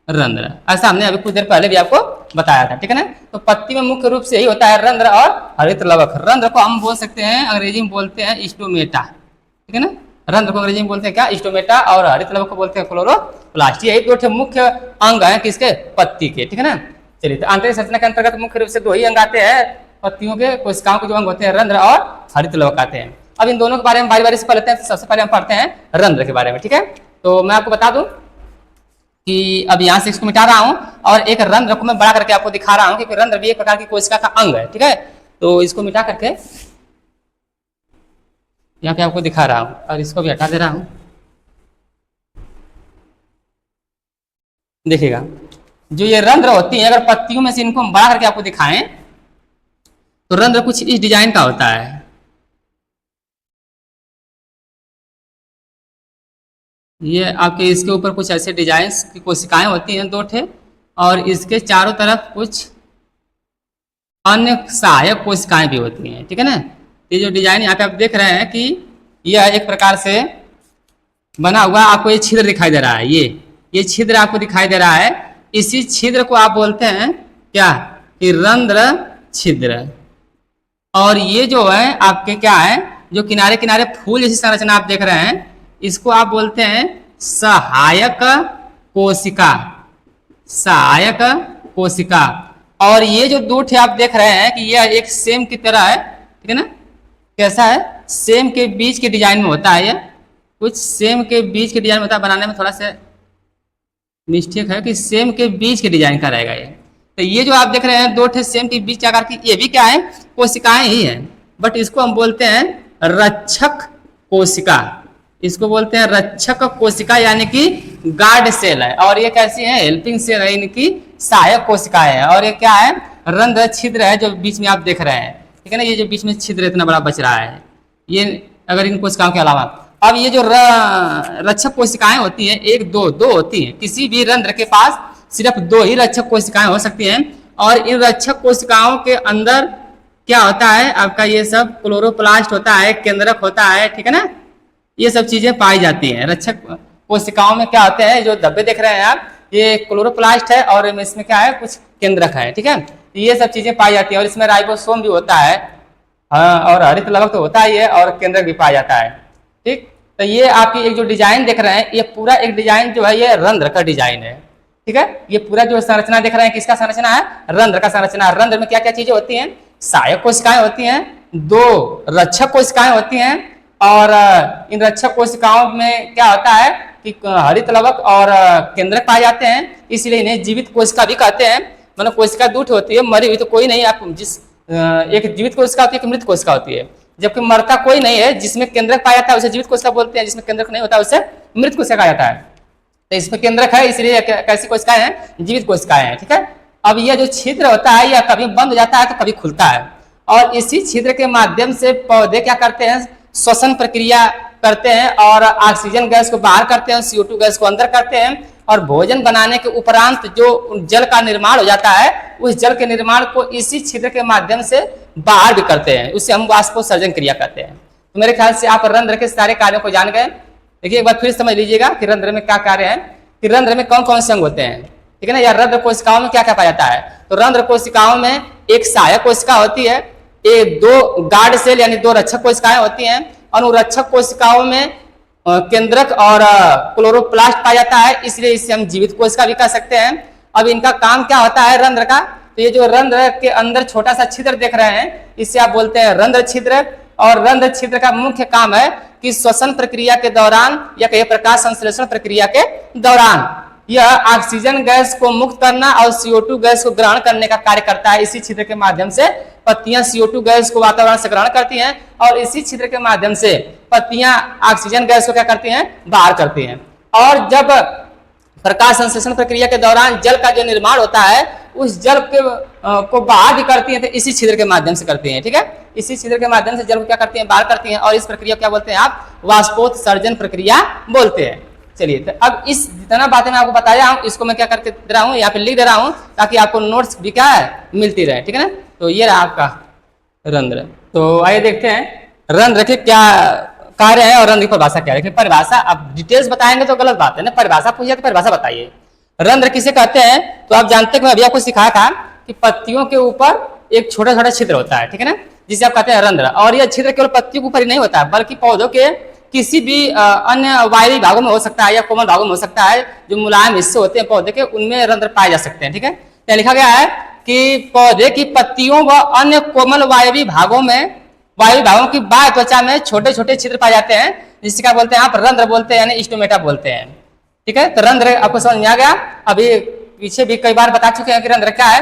रंध्र। ऐसा हमने अभी कुछ देर पहले भी आपको बताया था। ठीक है ना, तो पत्ती में मुख्य रूप से यही होता है रंध्र और हरित लवक। रंध्र को हम बोल सकते हैं, अंग्रेजी में बोलते हैं स्टोमेटा। ठीक है ना, रंध्र को अंग्रेजी में बोलते हैं क्या, स्टोमेटा, और हरित लवक को बोलते हैं क्लोरोप्लास्ट। यही 2 मुख्य अंग हैं किसके, पत्ती के। ठीक है ना, चलिए, तो आंतरिक संरचना के अंतर्गत मुख्य रूप से 2 ही अंग आते हैं पत्तियों के, कोशिकाओं के जो अंग होते हैं रंध्र और हरित लवक आते हैं। अब इन दोनों के बारे में बारी बारी से पढ़ लेते हैं। तो सबसे पहले हम पढ़ते हैं रंध्र के बारे में। ठीक है, तो मैं आपको बता दूं कि अब यहाँ से इसको मिटा रहा हूं और एक रंध्र को मैं बड़ा करके आपको दिखा रहा हूं, क्योंकि रंध्र भी एक प्रकार की कोशिका का अंग है। ठीक है, तो इसको मिटा करके यहाँ पे आपको दिखा रहा हूं और इसको भी हटा दे रहा हूं। देखिएगा, जो ये रंध्र होती है, अगर पत्तियों में से इनको हम बड़ा करके आपको दिखाएं तो रंध्र कुछ इस डिजाइन का होता है। ये आपके इसके ऊपर कुछ ऐसे डिजाइन की कोशिकाएं होती हैं 2 ठे, और इसके चारों तरफ कुछ अन्य सहायक कोशिकाएं भी होती हैं। ठीक है ना, ये जो डिजाइन यहाँ पे आप देख रहे हैं कि यह एक प्रकार से बना हुआ, आपको ये छिद्र दिखाई दे रहा है, ये छिद्र आपको दिखाई दे रहा है। इसी छिद्र को आप बोलते हैं क्या, कि रंध्र छिद्र। और ये जो है आपके क्या है, जो किनारे किनारे फूल जैसी संरचना आप देख रहे हैं, इसको आप बोलते हैं सहायक कोशिका, सहायक कोशिका। और ये जो 2 ठे आप देख रहे हैं कि यह एक सेम की तरह है। ठीक है ना, कैसा है, सेम के बीच के डिजाइन में होता है, ये कुछ सेम के बीच के डिजाइन में होता है। बनाने में थोड़ा सा मिस्टेक है कि सेम के बीच के डिजाइन का रहेगा ये। तो ये जो आप देख रहे हैं 2 ठे सेम के बीच आकार की, ये भी क्या है, कोशिकाएं ही हैं, बट इसको हम बोलते हैं रक्षक कोशिका। इसको बोलते हैं रक्षक कोशिका, यानी कि गार्ड सेल है। और ये कैसी है, हेल्पिंग सेल है, इनकी सहायक कोशिकाएं हैं। और ये क्या है, रंध्र छिद्र है जो बीच में आप देख रहे हैं। ठीक है ना, ये जो बीच में छिद्र इतना बड़ा बच रहा है, ये अगर इन कोशिकाओं के अलावा, अब ये जो रक्षक कोशिकाएं होती हैं, 1 2 होती हैं। किसी भी रंध्र के पास सिर्फ 2 ही रक्षक कोशिकाएं हो सकती हैं। और इन रक्षक कोशिकाओं के अंदर क्या होता है, आपका ये सब क्लोरोप्लास्ट होता है, केंद्रक होता है। ठीक है ना, ये सब चीजें पाई जाती हैं। रक्षक कोशिकाओं में क्या होते हैं, जो धब्बे देख रहे हैं आप, ये क्लोरोप्लास्ट है और इसमें क्या है, कुछ केंद्रक है। ठीक है, ये सब चीजें पाई जाती हैं। और इसमें राइबोसोम भी होता है, हाँ, और हरित लवक तो होता ही है, और केंद्रक भी पाया जाता है। ठीक, तो ये आपकी एक जो डिजाइन देख रहे हैं, ये पूरा एक डिजाइन जो है ये रंध्र का डिजाइन है। ठीक है, ये पूरा जो संरचना देख रहे हैं किसका संरचना है, रंध्र का संरचना। रंध्र में क्या क्या चीजें होती हैं, सहायक कोशिकाएं होती हैं, 2 रक्षक कोशिकाएं होती हैं। और इन रक्षक कोशिकाओं में क्या होता है कि हरित लवक और केंद्रक पाए जाते हैं, इसलिए इन्हें जीवित कोशिका भी कहते हैं। मतलब कोशिका 2 होती है, मरी हुई तो कोई नहीं। आप जिस एक जीवित कोशिका होती है, एक मृत कोशिका होती है। जबकि मरता कोई नहीं है, जिसमें केंद्रक पाया जाता है उसे जीवित कोशिका बोलते हैं, जिसमें केंद्रक नहीं होता उसे मृत कोशिका कहा जाता है। तो इसमें केंद्रक है, इसलिए कैसी कोशिकाएं हैं, जीवित कोशिकाएं हैं। ठीक है, अब यह जो छिद्र होता है, यह कभी बंद हो जाता है तो कभी खुलता है। और इसी छिद्र के माध्यम से पौधे क्या करते हैं, श्वसन प्रक्रिया करते हैं और ऑक्सीजन गैस को बाहर करते हैं, CO2 गैस को अंदर करते हैं। और भोजन बनाने के उपरांत जो जल का निर्माण हो जाता है, उस जल के निर्माण को इसी छिद्र के माध्यम से बाहर भी करते हैं, उससे हम वाष्पोत्सर्जन क्रिया करते हैं। तो मेरे ख्याल से आप रंध्र के सारे कार्यों को जान गए। देखिए, एक बार फिर समझ लीजिएगा कि रंध्र में क्या कार्य है, कि रंध्र में कौन कौन से अंग होते हैं। ठीक है ना, या रंध्र कोशिकाओं में क्या क्या पाया जाता है। तो रंध्र कोशिकाओं में एक सहायक कोशिका होती है, 2 गार्ड सेल यानी 2 रक्षक कोशिकाएं होती हैं। और रक्षक कोशिकाओं में केंद्रक और क्लोरोप्लास्ट पाया जाता है, इसलिए इसे हम जीवित कोशिका भी कह सकते हैं। अब इनका काम क्या होता है रंध्र का, तो ये जो रंध्र के अंदर छोटा सा छिद्र देख रहे हैं, इसे आप बोलते हैं रंध्र छिद्र। और रंध्र छिद्र का मुख्य काम है कि श्वसन प्रक्रिया के दौरान या कहीं प्रकाश संश्लेषण प्रक्रिया के दौरान यह ऑक्सीजन गैस को मुक्त करना और CO2 गैस को ग्रहण करने का कार्य करता है। इसी छिद्र के माध्यम से पत्तियां CO2 गैस को वातावरण से ग्रहण करती हैं और इसी छिद्र के माध्यम से पत्तियां ऑक्सीजन गैस को क्या करती हैं, बाहर करती हैं। और जब प्रकाश संश्लेषण प्रक्रिया के दौरान जल का जो निर्माण होता है उस जल के को बाहर भी करती हैं, तो इसी छिद्र के माध्यम से करती हैं। ठीक है, इसी छिद्र के माध्यम से जल को क्या करती हैं, बाहर करती हैं और इस प्रक्रिया को क्या बोलते हैं आप, वाष्पोत्सर्जन प्रक्रिया बोलते हैं। चलिए, तो अब इस जितना बातें मैं आपको बताया हूँ इसको मैं क्या करके दे रहा हूँ, यहाँ पे लिख दे रहा हूँ ताकि आपको नोट्स भी क्या है मिलती रहे। ठीक है ना, तो ये रहा आपका रंध्र। तो आइए देखते हैं रंध्र के क्या कार्य है और रंध्र की परिभाषा क्या है। देखिए परिभाषा, अब डिटेल्स बताएंगे तो गलत बात है ना, परिभाषा पूछिए तो परिभाषा बताइए। रंध्र किसे कहते हैं, तो आप जानते हैं, मैं अभी आपको सिखाया था कि पत्तियों के ऊपर एक छोटा छोटा छिद्र होता है, ठीक है ना, जिसे आप कहते हैं रंध्र। और यह छिद्र केवल पत्तियों के ऊपर ही नहीं होता है बल्कि पौधों के किसी भी अन्य वायवी भागों में हो सकता है या कोमल भागों में हो सकता है। जो मुलायम हिस्से होते हैं पौधे के उनमें रंध्र पाए जा सकते हैं। ठीक है, क्या लिखा गया है कि पौधे की पत्तियों व अन्य कोमल वायवी भागों की बाह्य त्वचा में छोटे छोटे छिद्र पाए जाते हैं, जिससे क्या बोलते हैं आप, रंध्र बोलते हैं, यानी स्टोमेटा बोलते हैं। ठीक है, तो रंध्र आपको समझ में आ गया। अभी पीछे भी कई बार बता चुके हैं कि रंध्र क्या है।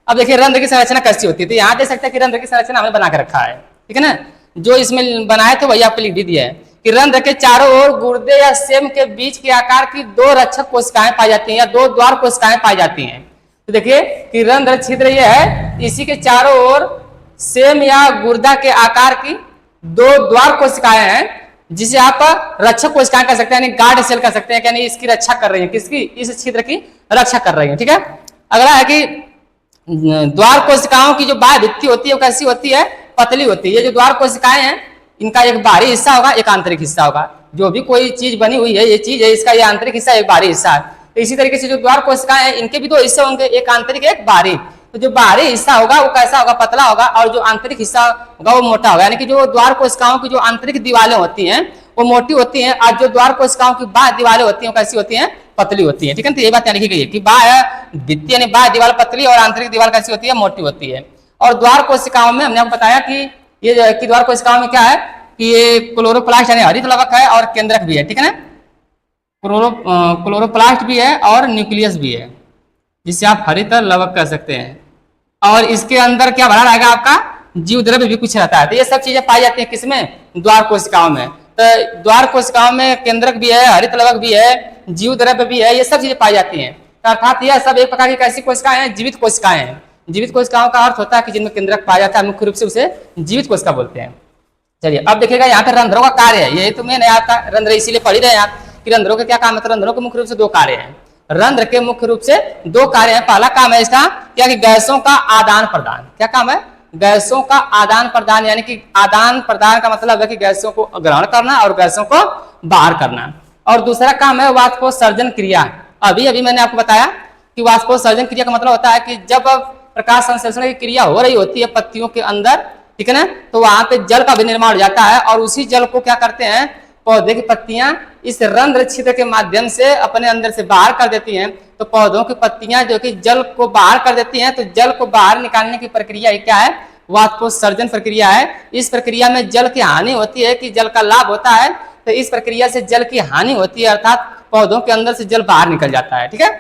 अब देखिए रंध्र की संरचना कैसी होती है, तो यहाँ देख सकते हैं कि रंध्र की संरचना हमने बना के रखा है। ठीक है ना, जो इसमें बनाए थे वही आपको लिख भी दिया है कि रंध्र के चारों ओर गुर्दे या सेम के बीच के आकार की दो रक्षक कोशिकाएं पाई जाती हैं या दो द्वार कोशिकाएं पाई जाती हैं। तो देखिए कि रंध्र छिद्र ये है, इसी के चारों ओर सेम या गुर्दा के आकार की दो द्वार कोशिकाएं हैं, जिसे आप रक्षक कोशिकाएं कर सकते हैं, यानी गार्ड सेल कर सकते हैं, यानी इसकी रक्षा कर रही है, किसकी, इस छिद्र की रक्षा कर रही है। ठीक है, अगला है कि द्वार कोशिकाओं की जो बाह्य भित्ति होती है वो कैसी होती है, पतली होती है। ये जो द्वार कोशिकाएं हैं इनका एक बाहरी हिस्सा होगा, एक आंतरिक हिस्सा होगा। जो भी कोई चीज बनी हुई है, ये चीज है, इसका ये आंतरिक हिस्सा, एक बाहरी हिस्सा है। तो इसी तरीके से जो द्वार कोशिकाएं हैं इनके भी दो हिस्से होंगे, एक आंतरिक एक बाहरी। तो जो बाहरी हिस्सा होगा वो कैसा होगा, पतला होगा, और जो आंतरिक हिस्सा होगा वो मोटा होगा। यानी कि जो द्वार कोशिकाओं की जो आंतरिक दीवारें होती हैं वो मोटी होती हैं, और जो द्वार कोशिकाओं की बाह्य दीवारें होती हैं कैसी होती हैं, पतली होती है। ठीक है, तो ये बात यहाँ लिखी गई है कि बाह्य भित्ति यानी बाह्य दीवार पतली और आंतरिक दीवार कैसी होती है, मोटी होती है। और द्वार कोशिकाओं में हमने आपको बताया कि ये जो है कि द्वार कोशिकाओं में क्या है कि ये क्लोरोप्लास्ट यानी हरित लवक है और केंद्रक भी है। ठीक है ना, क्लोरोप्लास्ट भी है और न्यूक्लियस भी है, जिसे आप हरित लवक कह सकते हैं। और इसके अंदर क्या भरा रहेगा आपका, जीव द्रव्य भी कुछ रहता है। तो ये सब चीजें पाई जाती है किसमें, द्वार कोशिकाओं में। तो द्वार कोशिकाओं में केंद्रक भी है, हरित लवक भी है, जीव द्रव्य भी है, ये सब चीजें पाई जाती हैं। अर्थात यह सब एक प्रकार की कैसी कोशिकाएं हैं, जीवित कोशिकाएं हैं। जीवित कोशिकाओं का अर्थ होता है कि जिनमें केंद्रक पाया जाता है, मुख्य रूप से उसे जीवित कोशिका बोलते हैं। चलिए अब देखिएगा यहाँ पे रंध्रों का कार्य है, यही तो मेन है आपका रंध्र, इसीलिए पढ़ ही रहे हैं आप कि रंध्रों के क्या काम है। तो रंध्रों के मुख्य रूप से दो कार्य हैं, रंध्र के मुख्य रूप से दो कार्य हैं। पहला काम है इसका क्या कि गैसों का आदान प्रदान। क्या काम है, गैसों का आदान प्रदान, यानी कि आदान प्रदान का मतलब है कि गैसों को ग्रहण करना और गैसों को बाहर करना। और दूसरा काम है वाष्पोत्सर्जन क्रिया। अभी अभी मैंने आपको बताया कि वाष्पोत्सर्जन क्रिया का मतलब होता है कि जब प्रकाश संश्लेषण की क्रिया हो रही होती है पत्तियों के अंदर, ठीक है ना, तो वहां पे जल का भी निर्माण हो जाता है और उसी जल को क्या करते हैं, पौधे की पत्तियां इस रंध्र छिद्र के माध्यम से अपने अंदर से बाहर कर देती हैं। तो पौधों की पत्तियां जो कि जल को बाहर कर देती हैं, तो जल को बाहर निकालने की प्रक्रिया क्या है, वाष्पोत्सर्जन प्रक्रिया है। इस प्रक्रिया में जल की हानि होती है कि जल का लाभ होता है। तो इस प्रक्रिया से जल की हानि होती है, अर्थात पौधों के अंदर से जल बाहर निकल जाता है। ठीक है,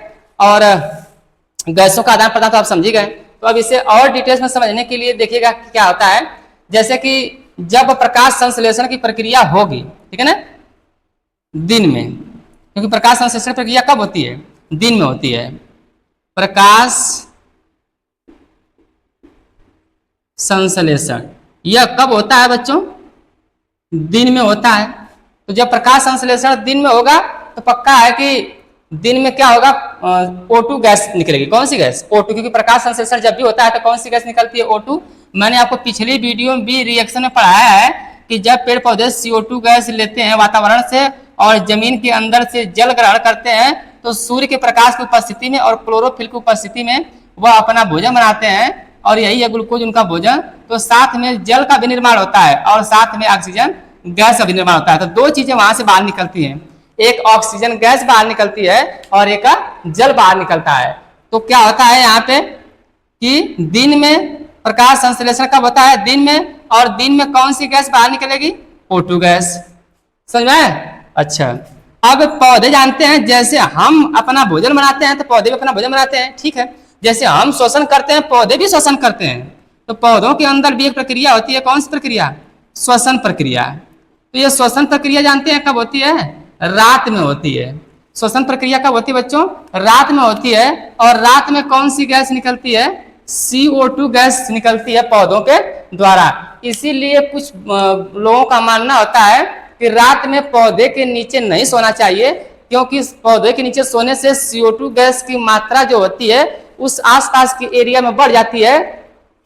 और गैसों का आदान प्रदान तो आप समझ गए। तो अब इसे और डिटेल्स में समझने के लिए देखिएगा क्या होता है। जैसे कि जब प्रकाश संश्लेषण की प्रक्रिया होगी, ठीक है ना, दिन में, क्योंकि प्रकाश संश्लेषण प्रक्रिया कब होती है, दिन में होती है। प्रकाश संश्लेषण यह कब होता है बच्चों, दिन में होता है। तो जब प्रकाश संश्लेषण दिन में होगा तो पक्का है कि दिन में क्या होगा, O2 गैस निकलेगी। कौन सी गैस, O2, क्योंकि प्रकाश संश्लेषण जब भी होता है तो कौन सी गैस निकलती है, O2। मैंने आपको पिछली वीडियो में भी रिएक्शन में पढ़ाया है कि जब पेड़ पौधे CO2 गैस लेते हैं वातावरण से और जमीन के अंदर से जल ग्रहण करते हैं, तो सूर्य के प्रकाश की उपस्थिति में और क्लोरोफिल की उपस्थिति में वह अपना भोजन बनाते हैं, और यही है ग्लूकोज उनका भोजन। तो साथ में जल का भी निर्माण होता है और साथ में ऑक्सीजन गैस का भी निर्माण होता है। तो दो चीजें वहां से बाहर निकलती हैं, एक ऑक्सीजन गैस बाहर निकलती है और एक जल बाहर निकलता है। तो क्या होता है यहाँ पे कि दिन में प्रकाश संश्लेषण कब होता है, दिन में, और दिन में कौन सी गैस बाहर निकलेगी, O2 गैस। समझ में? अच्छा, अब पौधे जानते हैं, जैसे हम अपना भोजन बनाते हैं तो पौधे भी अपना भोजन बनाते हैं, ठीक है। जैसे हम शोषण करते हैं पौधे भी शोषण करते हैं। तो पौधों के अंदर भी एक प्रक्रिया होती है, कौन सी प्रक्रिया? श्वसन प्रक्रिया। तो ये श्वसन प्रक्रिया जानते हैं कब होती है? रात में होती है। श्वसन प्रक्रिया कब होती है बच्चों? रात में होती है। और रात में कौन सी गैस निकलती है? CO2 गैस निकलती है पौधों के द्वारा। इसीलिए कुछ लोगों का मानना होता है कि रात में पौधे के नीचे नहीं सोना चाहिए, क्योंकि पौधे के नीचे सोने से CO2 गैस की मात्रा जो होती है उस आसपास के एरिया में बढ़ जाती है,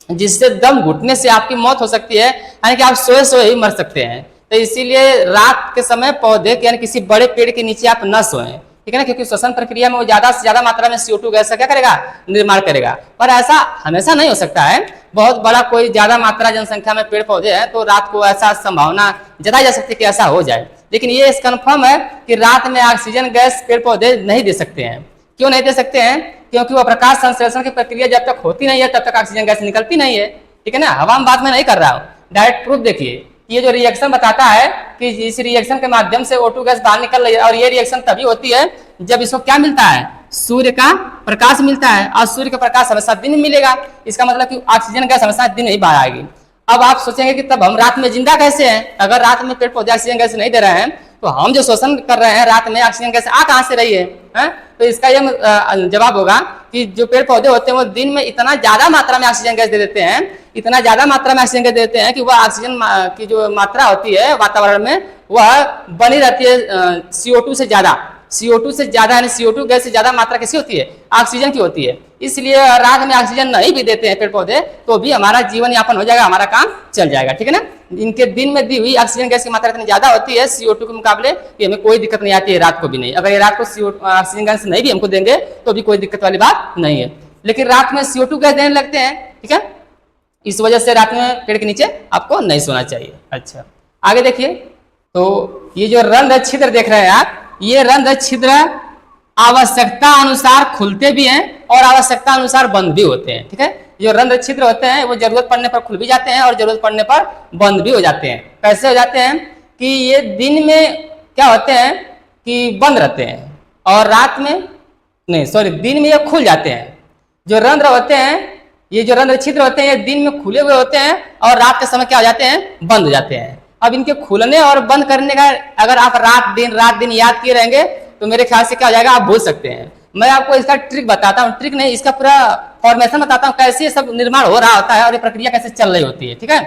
जिससे दम घुटने से आपकी मौत हो सकती है, यानी कि आप सोए सोए ही मर सकते हैं। तो इसीलिए रात के समय पौधे के यानी किसी बड़े पेड़ के नीचे आप न सोएं, ठीक है ना, क्योंकि श्वसन प्रक्रिया में वो ज्यादा से ज्यादा मात्रा में CO2 गैस का क्या करेगा? निर्माण करेगा। पर ऐसा हमेशा नहीं हो सकता है। बहुत बड़ा कोई ज्यादा मात्रा जनसंख्या में पेड़ पौधे हैं तो रात को ऐसा संभावना जताई जा सकती है कि ऐसा हो जाए, लेकिन ये कन्फर्म है कि रात में ऑक्सीजन गैस पेड़ पौधे नहीं दे सकते हैं। क्यों नहीं दे सकते हैं? क्योंकि वह प्रकाश संश्लेषण की प्रक्रिया जब तक होती नहीं है तब तक ऑक्सीजन गैस निकलती नहीं है, ठीक है ना। हवा में बात मैं नहीं कर रहा हूँ, डायरेक्ट प्रूफ देखिए। ये जो रिएक्शन बताता है कि इस रिएक्शन के माध्यम से O2 गैस बाहर निकल रही है, और ये रिएक्शन तभी होती है जब इसको क्या मिलता है? सूर्य का प्रकाश मिलता है, और सूर्य का प्रकाश हमेशा दिन में मिलेगा। इसका मतलब कि ऑक्सीजन गैस हमेशा दिन में ही बाहर आएगी। अब आप सोचेंगे कि तब हम रात में जिंदा कैसे हैं? अगर रात में पेड़ पौधे ऑक्सीजन गैस नहीं दे रहे हैं तो हम जो शोषण कर रहे हैं रात में ऑक्सीजन गैस आ कहां से रही है? तो इसका यह जवाब होगा कि जो पेड़ पौधे होते हैं वो दिन में इतना ज्यादा मात्रा में ऑक्सीजन गैस दे देते हैं, इतना ज्यादा मात्रा में ऑक्सीजन गैस दे देते हैं कि वह ऑक्सीजन की जो मात्रा होती है वातावरण में वह बनी रहती है CO2 से ज्यादा। CO2 से ज्यादा यानी CO2 गैस से ज्यादा मात्रा किसी होती है? ऑक्सीजन की होती है। इसलिए रात में ऑक्सीजन नहीं भी देते हैं पेड़ पौधे तो भी हमारा जीवन यापन हो जाएगा, हमारा काम चल जाएगा, ठीक है ना। इनके दिन में दी हुई ऑक्सीजन गैस की मात्रा इतनी ज्यादा होती है CO2 के मुकाबले कि हमें कोई दिक्कत नहीं आती है, रात को भी नहीं। अगर ये रात को ऑक्सीजन गैस नहीं भी हमको देंगे तो भी कोई दिक्कत वाली बात नहीं है, लेकिन रात में CO2 गैस देने लगते हैं, ठीक है। इस वजह से रात में पेड़ के नीचे आपको नहीं सोना चाहिए। अच्छा, आगे देखिए। तो ये जो रंध्र छिद्र देख रहे हैं आप, ये रंध्र छिद्र आवश्यकता अनुसार खुलते भी हैं और आवश्यकता अनुसार बंद भी होते हैं, ठीक है। जो रंध्र छिद्र होते हैं वो जरूरत पड़ने पर खुल भी जाते हैं और जरूरत पड़ने पर बंद भी हो जाते हैं। कैसे हो जाते हैं कि ये दिन में क्या होते हैं कि बंद रहते हैं और रात में नहीं, सॉरी, दिन में ये खुल जाते हैं। जो रंध्र होते हैं, ये जो रंध्र छिद्र होते हैं ये दिन में खुले हुए होते हैं और रात के समय क्या हो जाते हैं? बंद हो जाते हैं। अब इनके खुलने और बंद करने का अगर आप रात दिन याद किए रहेंगे तो मेरे ख्याल से क्या हो जाएगा, आप भूल सकते हैं। मैं आपको इसका ट्रिक बताता हूँ, ट्रिक नहीं, इसका पूरा फॉर्मेशन बताता हूँ, कैसे सब निर्माण हो रहा होता है और ये प्रक्रिया कैसे चल रही होती है, ठीक है।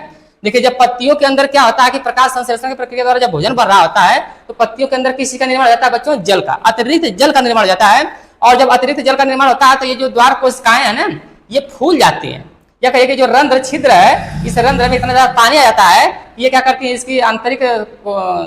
देखिए, जब पत्तियों के अंदर क्या होता है कि प्रकाश संश्लेषण की प्रक्रिया द्वारा जब भोजन बन रहा होता है तो पत्तियों के अंदर किसी का निर्माण हो जाता है बच्चों? जल का, अतिरिक्त जल का निर्माण हो जाता है। और जब अतिरिक्त जल का निर्माण होता है तो ये जो द्वार कोशिकाएं हैं ना, ये फूल जाती हैं। या कहिए कि जो रंध्र छिद्र है, इस रंध्र में इतना ज्यादा पानी आ जाता है, ये क्या करती है, इसकी आंतरिक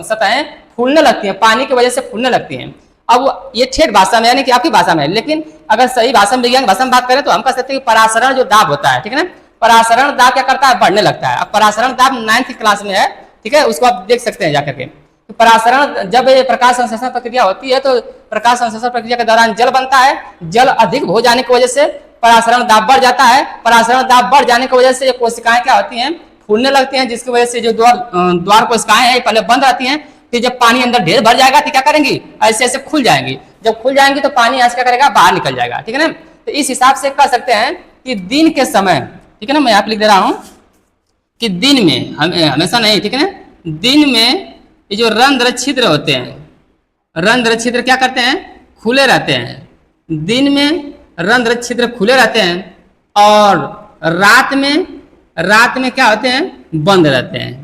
सतहें फूलने लगती हैं, पानी की वजह से फूलने लगती हैं। अब ये ठेठ भाषा में यानी कि आपकी भाषा में, लेकिन अगर सही भाषा में, विज्ञान भाषा में बात करें तो हम कह सकते हैं कि परासरण जो दाब होता है, ठीक है ना, परासरण दाब क्या करता है? बढ़ने लगता है। अब परासरण दाब 9th क्लास में है, ठीक है, उसको आप देख सकते हैं जाकर के। तो परासरण, जब ये प्रकाश संश्लेषण प्रक्रिया होती है तो प्रकाश संश्लेषण प्रक्रिया के दौरान जल बनता है, जल अधिक हो जाने की वजह से परासरण दाब बढ़ जाता है। परासरण दाब बढ़ जाने की वजह से ये कोशिकाएं क्या होती हैं? फूलने लगती हैं, जिसकी वजह से जो द्वार कोशिकाएं हैं पहले बंद रहती हैं, फिर जब पानी अंदर ढेर भर जाएगा तो क्या करेंगी? ऐसे ऐसे खुल जाएंगी। जब खुल जाएंगी तो पानी यहाँ से क्या करेगा? बाहर निकल जाएगा, ठीक है ना। तो इस हिसाब से कह सकते हैं कि दिन के समय, ठीक है ना, मैं यहाँ पे लिख दे रहा हूँ कि दिन में हमेशा नहीं, ठीक है ना, दिन में ये जो रंध्र छिद्र होते हैं, रंध्र छिद्र क्या करते हैं? खुले रहते हैं। दिन में रंध्र छिद्र खुले रहते हैं और रात में क्या होते हैं? बंद रहते हैं।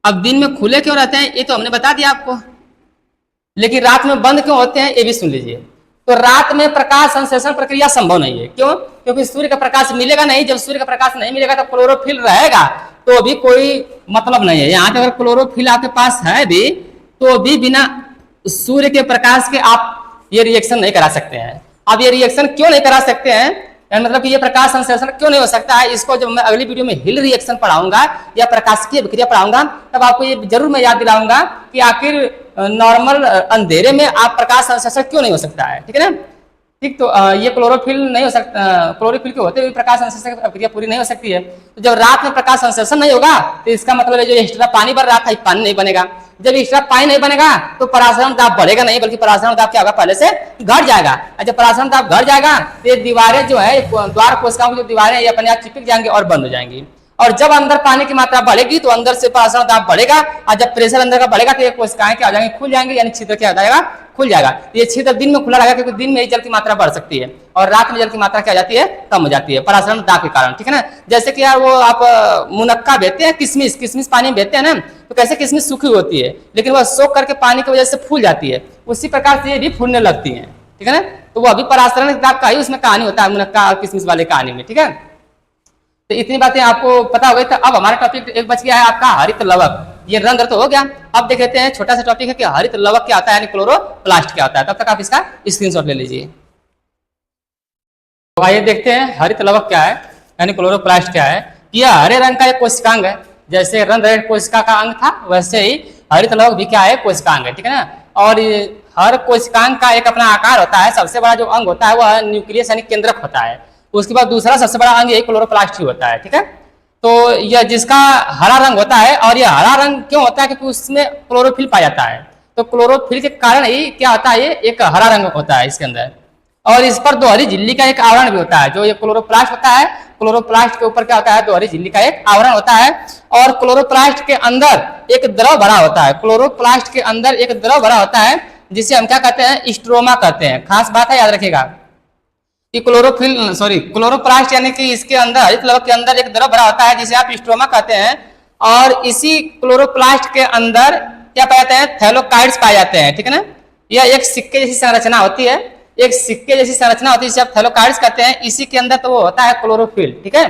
अब दिन में खुले क्यों रहते हैं ये तो हमने बता दिया आपको, लेकिन रात में बंद क्यों होते हैं ये भी सुन लीजिए। तो रात में प्रकाश संश्लेषण प्रक्रिया संभव नहीं है। क्यों? क्योंकि सूर्य का प्रकाश मिलेगा नहीं। जब सूर्य का प्रकाश नहीं मिलेगा तो क्लोरोफिल रहेगा तो भी कोई मतलब नहीं है। यहाँ पे अगर क्लोरोफिल आपके पास है भी तो भी बिना सूर्य के प्रकाश के आप ये रिएक्शन नहीं करा सकते हैं। अब ये रिएक्शन क्यों नहीं करा सकते हैं, मतलब कि ये प्रकाश संश्लेषण क्यों नहीं हो सकता है, इसको जब मैं अगली वीडियो में हिल रिएक्शन पढ़ाऊंगा या प्रकाशिकीय अभिक्रिया पढ़ाऊंगा तब आपको ये जरूर मैं याद दिलाऊंगा कि आखिर नॉर्मल अंधेरे में आप प्रकाश संश्लेषण क्यों नहीं हो सकता है। ठीक है ना। ठीक, तो ये क्लोरोफिल नहीं हो सकता, क्लोरोफिल के होते हुए प्रकाश संश्लेषण की प्रक्रिया पूरी नहीं हो सकती है। तो जब रात में प्रकाश संश्लेषण नहीं होगा तो इसका मतलब है जो एक्स्ट्रा पानी भर रहा था पानी नहीं बनेगा। जब एक्स्ट्रा पानी नहीं बनेगा तो परासरण दाब बढ़ेगा नहीं, बल्कि परासरण दाब क्या होगा, पहले से घट जाएगा। और जब परासरण दाब घट जाएगा तो ये दीवारें जो है, द्वार कोशिकाओं की जो दीवारें, ये अपने आप चिपक जाएंगे और बंद हो जाएंगी। और जब अंदर पानी की मात्रा बढ़ेगी तो अंदर से परासरण दाब बढ़ेगा, और जब प्रेशर अंदर का बढ़ेगा तो ये कोशिकाएं क्या हो जाएंगी, खुल जाएंगे, यानी छिद्र क्या हो जाएगा, खुल जाएगा। ये छिद्र दिन में खुला रहेगा क्योंकि दिन में ही जल की मात्रा बढ़ सकती है और रात में जल की मात्रा क्या हो जाती है, कम हो जाती है परासरण दाब के कारण, ठीक है ना। जैसे कि यार वो आप मुनक्का बेचते हैं, किशमिश पानी में बेचते हैं ना, तो कैसे किशमिश सूखी होती है लेकिन वह सोख करके पानी की वजह से फूल जाती है, उसी प्रकार से ये भी फूलने लगती है, ठीक है ना। तो वो अभी परासरण दाब का ही उसमें कहानी होता है, मुनक्का और किशमिश वाले कहानी में, ठीक है। तो इतनी बातें आपको पता हो गई। तो अब हमारा टॉपिक एक बच गया है आपका हरित लवक। ये रंध्र तो हो गया, अब देख लेते हैं छोटा सा टॉपिक है कि हरित लवक क्या होता है, यानी क्लोरोप्लास्ट क्या होता है। तब तक आप इसका स्क्रीनशॉट ले लीजिए। तो आइए देखते हैं हरित लवक क्या है, यानी क्लोरोप्लास्ट क्या है। यह हरे रंग का एक कोशिकांग है, जैसे रंध्र कोशिका का अंग था वैसे ही हरित लवक भी क्या है, कोशिकांग है, ठीक है ना। और हर कोशिकांग का एक अपना आकार होता है। सबसे बड़ा जो अंग होता है वह न्यूक्लियस यानी केंद्रक होता है। उसके बाद दूसरा सबसे बड़ा अंग यही क्लोरोप्लास्ट ही होता है, ठीक है। तो यह जिसका हरा रंग होता है, और यह हरा रंग क्यों होता है, क्योंकि उसमें क्लोरोफिल पाया जाता है। तो क्लोरोफिल के कारण ही क्या होता है, ये एक हरा रंग होता है इसके अंदर। और इस पर दोहरी झिल्ली का एक आवरण भी होता है। जो ये क्लोरोप्लास्ट होता है, क्लोरोप्लास्ट के ऊपर क्या होता है, दोहरी झिल्ली का एक आवरण होता है। और क्लोरोप्लास्ट के अंदर एक द्रव भरा होता है, क्लोरोप्लास्ट के अंदर एक द्रव भरा होता है जिसे हम क्या कहते हैं, स्ट्रोमा कहते हैं। खास बात है, याद रखिएगा कि क्लोरोप्लास्ट यानी कि इसके अंदर, हरित लवक के अंदर एक द्रव भरा होता है जिसे आप स्ट्रोमा कहते हैं। और इसी क्लोरोप्लास्ट के अंदर क्या पाए जाते हैं, थैलोकाइड्स पाए जाते हैं, ठीक है ना। यह एक सिक्के जैसी संरचना होती है, एक सिक्के जैसी संरचना होती है जिसे आप थैलोकाइड्स कहते हैं। इसी के अंदर तो वो होता है क्लोरोफिल, ठीक है।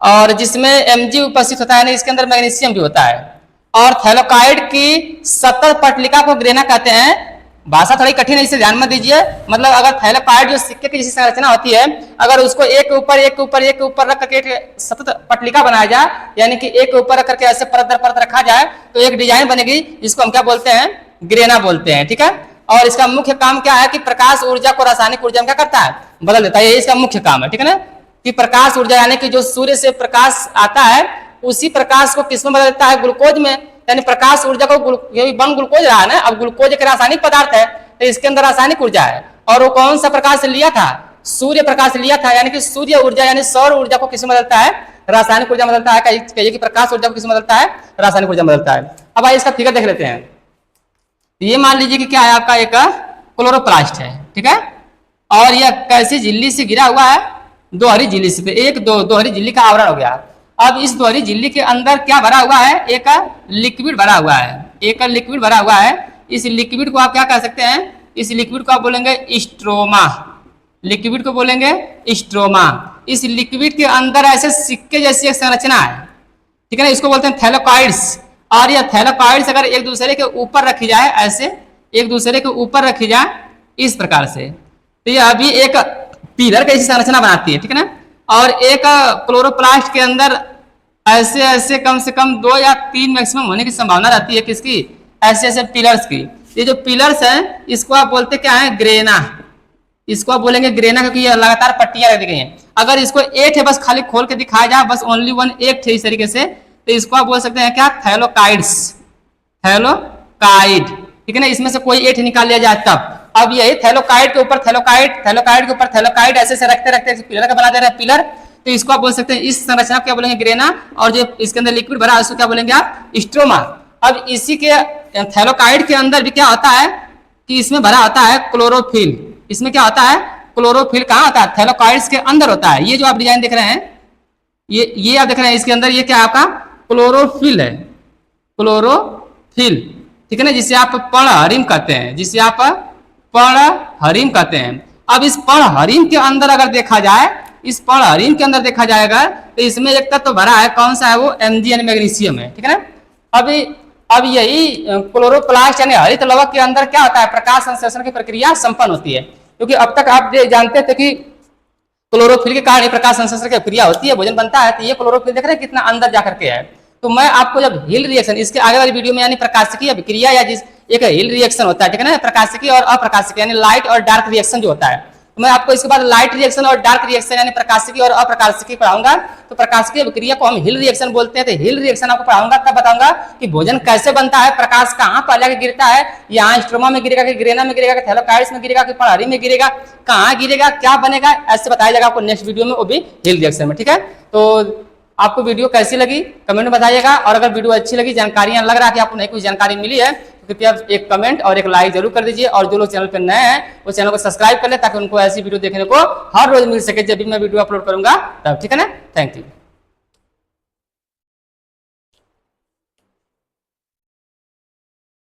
और जिसमें Mg उपस्थित होता है, इसके अंदर मैग्नीशियम भी होता है। और थैलोकाइड की सतह पटलिका को ग्रेना कहते हैं। भाषा थोड़ी कठिन है, इसे ध्यान में दीजिए। मतलब अगर थैलोकाइड जो सिक्के की जैसी संरचना होती है, अगर उसको एक के ऊपर रख करके सतत पटलिका बनाया जाए, यानी कि एक के ऊपर रख करके ऐसे परत दर परत रखा जाए तो एक डिजाइन बनेगी, जिसको हम क्या बोलते हैं, ग्रेना बोलते हैं, ठीक है। और इसका मुख्य काम क्या है कि प्रकाश ऊर्जा को रासायनिक ऊर्जा में क्या करता है, बदल देता है। ये इसका मुख्य काम है, ठीक है ना। कि प्रकाश ऊर्जा यानी कि जो सूर्य से प्रकाश आता है, उसी प्रकाश को किसमें बदल देता है, ग्लूकोज में। यानी प्रकाश ऊर्जा को बन ग्लूकोज रहा है ना, अब ग्लूकोज एक रासायनिक पदार्थ है, तो इसके अंदर रासायनिक ऊर्जा है। और वो कौन सा प्रकाश लिया था, सूर्य प्रकाश लिया था। यानी कि सूर्य ऊर्जा यानी सौर ऊर्जा को किसमें बदलता है, रासायनिक ऊर्जा बदलता है। कहिए कि प्रकाश ऊर्जा को किसमें बदलता है, रासायनिक ऊर्जा बदलता है। अब आइए इसका फिगर देख लेते हैं। ये मान लीजिए कि क्या है, आपका एक क्लोरोप्लास्ट है, ठीक है। और यह कैसी झिल्ली से घिरा हुआ है, दोहरी झिल्ली से। एक दोहरी झिल्ली का आवरण हो गया। अब इस दोहरी झिल्ली के अंदर क्या भरा हुआ है, एक लिक्विड भरा हुआ है, एक लिक्विड भरा हुआ है। इस लिक्विड को आप क्या कह सकते हैं, इस लिक्विड को आप बोलेंगे स्ट्रोमा, लिक्विड को बोलेंगे स्ट्रोमा। इस लिक्विड के अंदर ऐसे सिक्के जैसी एक संरचना है, ठीक है ना, इसको बोलते हैं थैलोकाइड्स। और यह थैलोकाइड्स अगर एक दूसरे के ऊपर रखी जाए, ऐसे एक दूसरे के ऊपर रखी जाए इस प्रकार से, तो यह अभी एक पिलर की संरचना बनाती है, ठीक है ना। और एक क्लोरोप्लास्ट के अंदर ऐसे ऐसे कम से कम 2 या 3 मैक्सिमम होने की संभावना रहती है, किसकी, ऐसे ऐसे पिलर्स की। ये जो पिलर्स हैं इसको आप बोलते क्या है, ग्रेना। इसको आप बोलेंगे ग्रेना, क्योंकि ये लगातार पट्टियां रख दी गई हैं। अगर इसको एक है बस खाली खोल के दिखाया जाए, बस ओनली वन एक थे इस तरीके से, तो इसको आप बोल सकते हैं क्या, थैलोकाइड्स, थैलोकाइड, ठीक है ना। इसमें से कोई एक निकाल लिया जाए तब। अब यही थैलोकाइड के ऊपर थैलोकाइड, थैलोकाइड के ऊपर थैलोकाइड, ऐसे से रखते रखते पिलर का बना दे रहे हैं पिलर। तो इसको आप बोल सकते हैं, इस संरचना को क्या बोलेंगे, ग्रेना। और जो इसके अंदर लिक्विड भरा है उसको क्या बोलेंगे आप, स्ट्रोमा। अब इसी के थैलोकाइड के अंदर भी क्या होता है कि इसमें भरा होता है क्लोरोफिल। इसमें क्या होता है, क्लोरोफिल कहाँ होता है, थैलोकाइड्स के अंदर होता है। ये जो आप डिजाइन देख रहे हैं, ये आप देख रहे हैं, इसके अंदर ये क्या आपका क्लोरोफिल है, क्लोरोफिल, ठीक है ना, जिसे आप पर्णहरिम कहते हैं, जिसे आप पर्णहरिम कहते हैं। अब इस पर्णहरिम के अंदर अगर देखा जाए, इस पर्णहरिम के अंदर देखा जाएगा तो इसमें एक तत्व भरा है, कौन सा है वो, Mg यानी मैग्नीशियम है, ठीक है ना। अब यही क्लोरोप्लास्ट यानी हरित लवक के अंदर क्या होता है, प्रकाश संश्लेषण की प्रक्रिया संपन्न होती है। क्योंकि अब तक आप जानते थे कि क्लोरोफिल के कारण प्रकाश संश्लेषण की प्रक्रिया होती है, भोजन बनता है। तो ये क्लोरोफिल देख रहे हैं कितना अंदर जाकर के है। तो मैं आपको जब हिल रिएक्शन, इसके आगे वाली वीडियो में यानी प्रकाशिकी अभिक्रिया या जिस एक हिल रिएक्शन होता है, ठीक है ना, प्रकाशिकी और अप्रकाशिकी यानी लाइट और डार्क रिएक्शन जो होता है, तो मैं आपको इसके बाद लाइट रिएक्शन और डार्क रिएक्शन यानी प्रकाशिकी और अप्रकाशिकी पढ़ाऊंगा। तो प्रकाशिकी अभिक्रिया को हम हिल रिएक्शन बोलते हैं। तो हिल रिएक्शन आपको पढ़ाऊंगा, तब बताऊंगा कि भोजन कैसे बनता है, प्रकाश कहाँ पहले के गिरता है, यहाँ स्ट्रोमा में गिरेगा कि ग्रेना में गिरेगा कि थैलेकाइड्स में गिरेगा कि परारी में गिरेगा, कहाँ गिरेगा, क्या बनेगा, ऐसे बताया जाएगा आपको नेक्स्ट वीडियो में, वो भी हिल रिएक्शन में। ठीक है, तो आपको वीडियो कैसी लगी कमेंट में बताइएगा, और अगर वीडियो अच्छी लगी, जानकारियां लग रहा है कि आपको नहीं कुछ जानकारी मिली है, तो कृपया एक कमेंट और एक लाइक जरूर कर दीजिए। और जो लोग चैनल पर नए हैं वो चैनल को सब्सक्राइब कर ले, ताकि उनको ऐसी वीडियो देखने को हर रोज मिल सके जब भी मैं वीडियो अपलोड करूंगा तब। ठीक है ना, थैंक यू।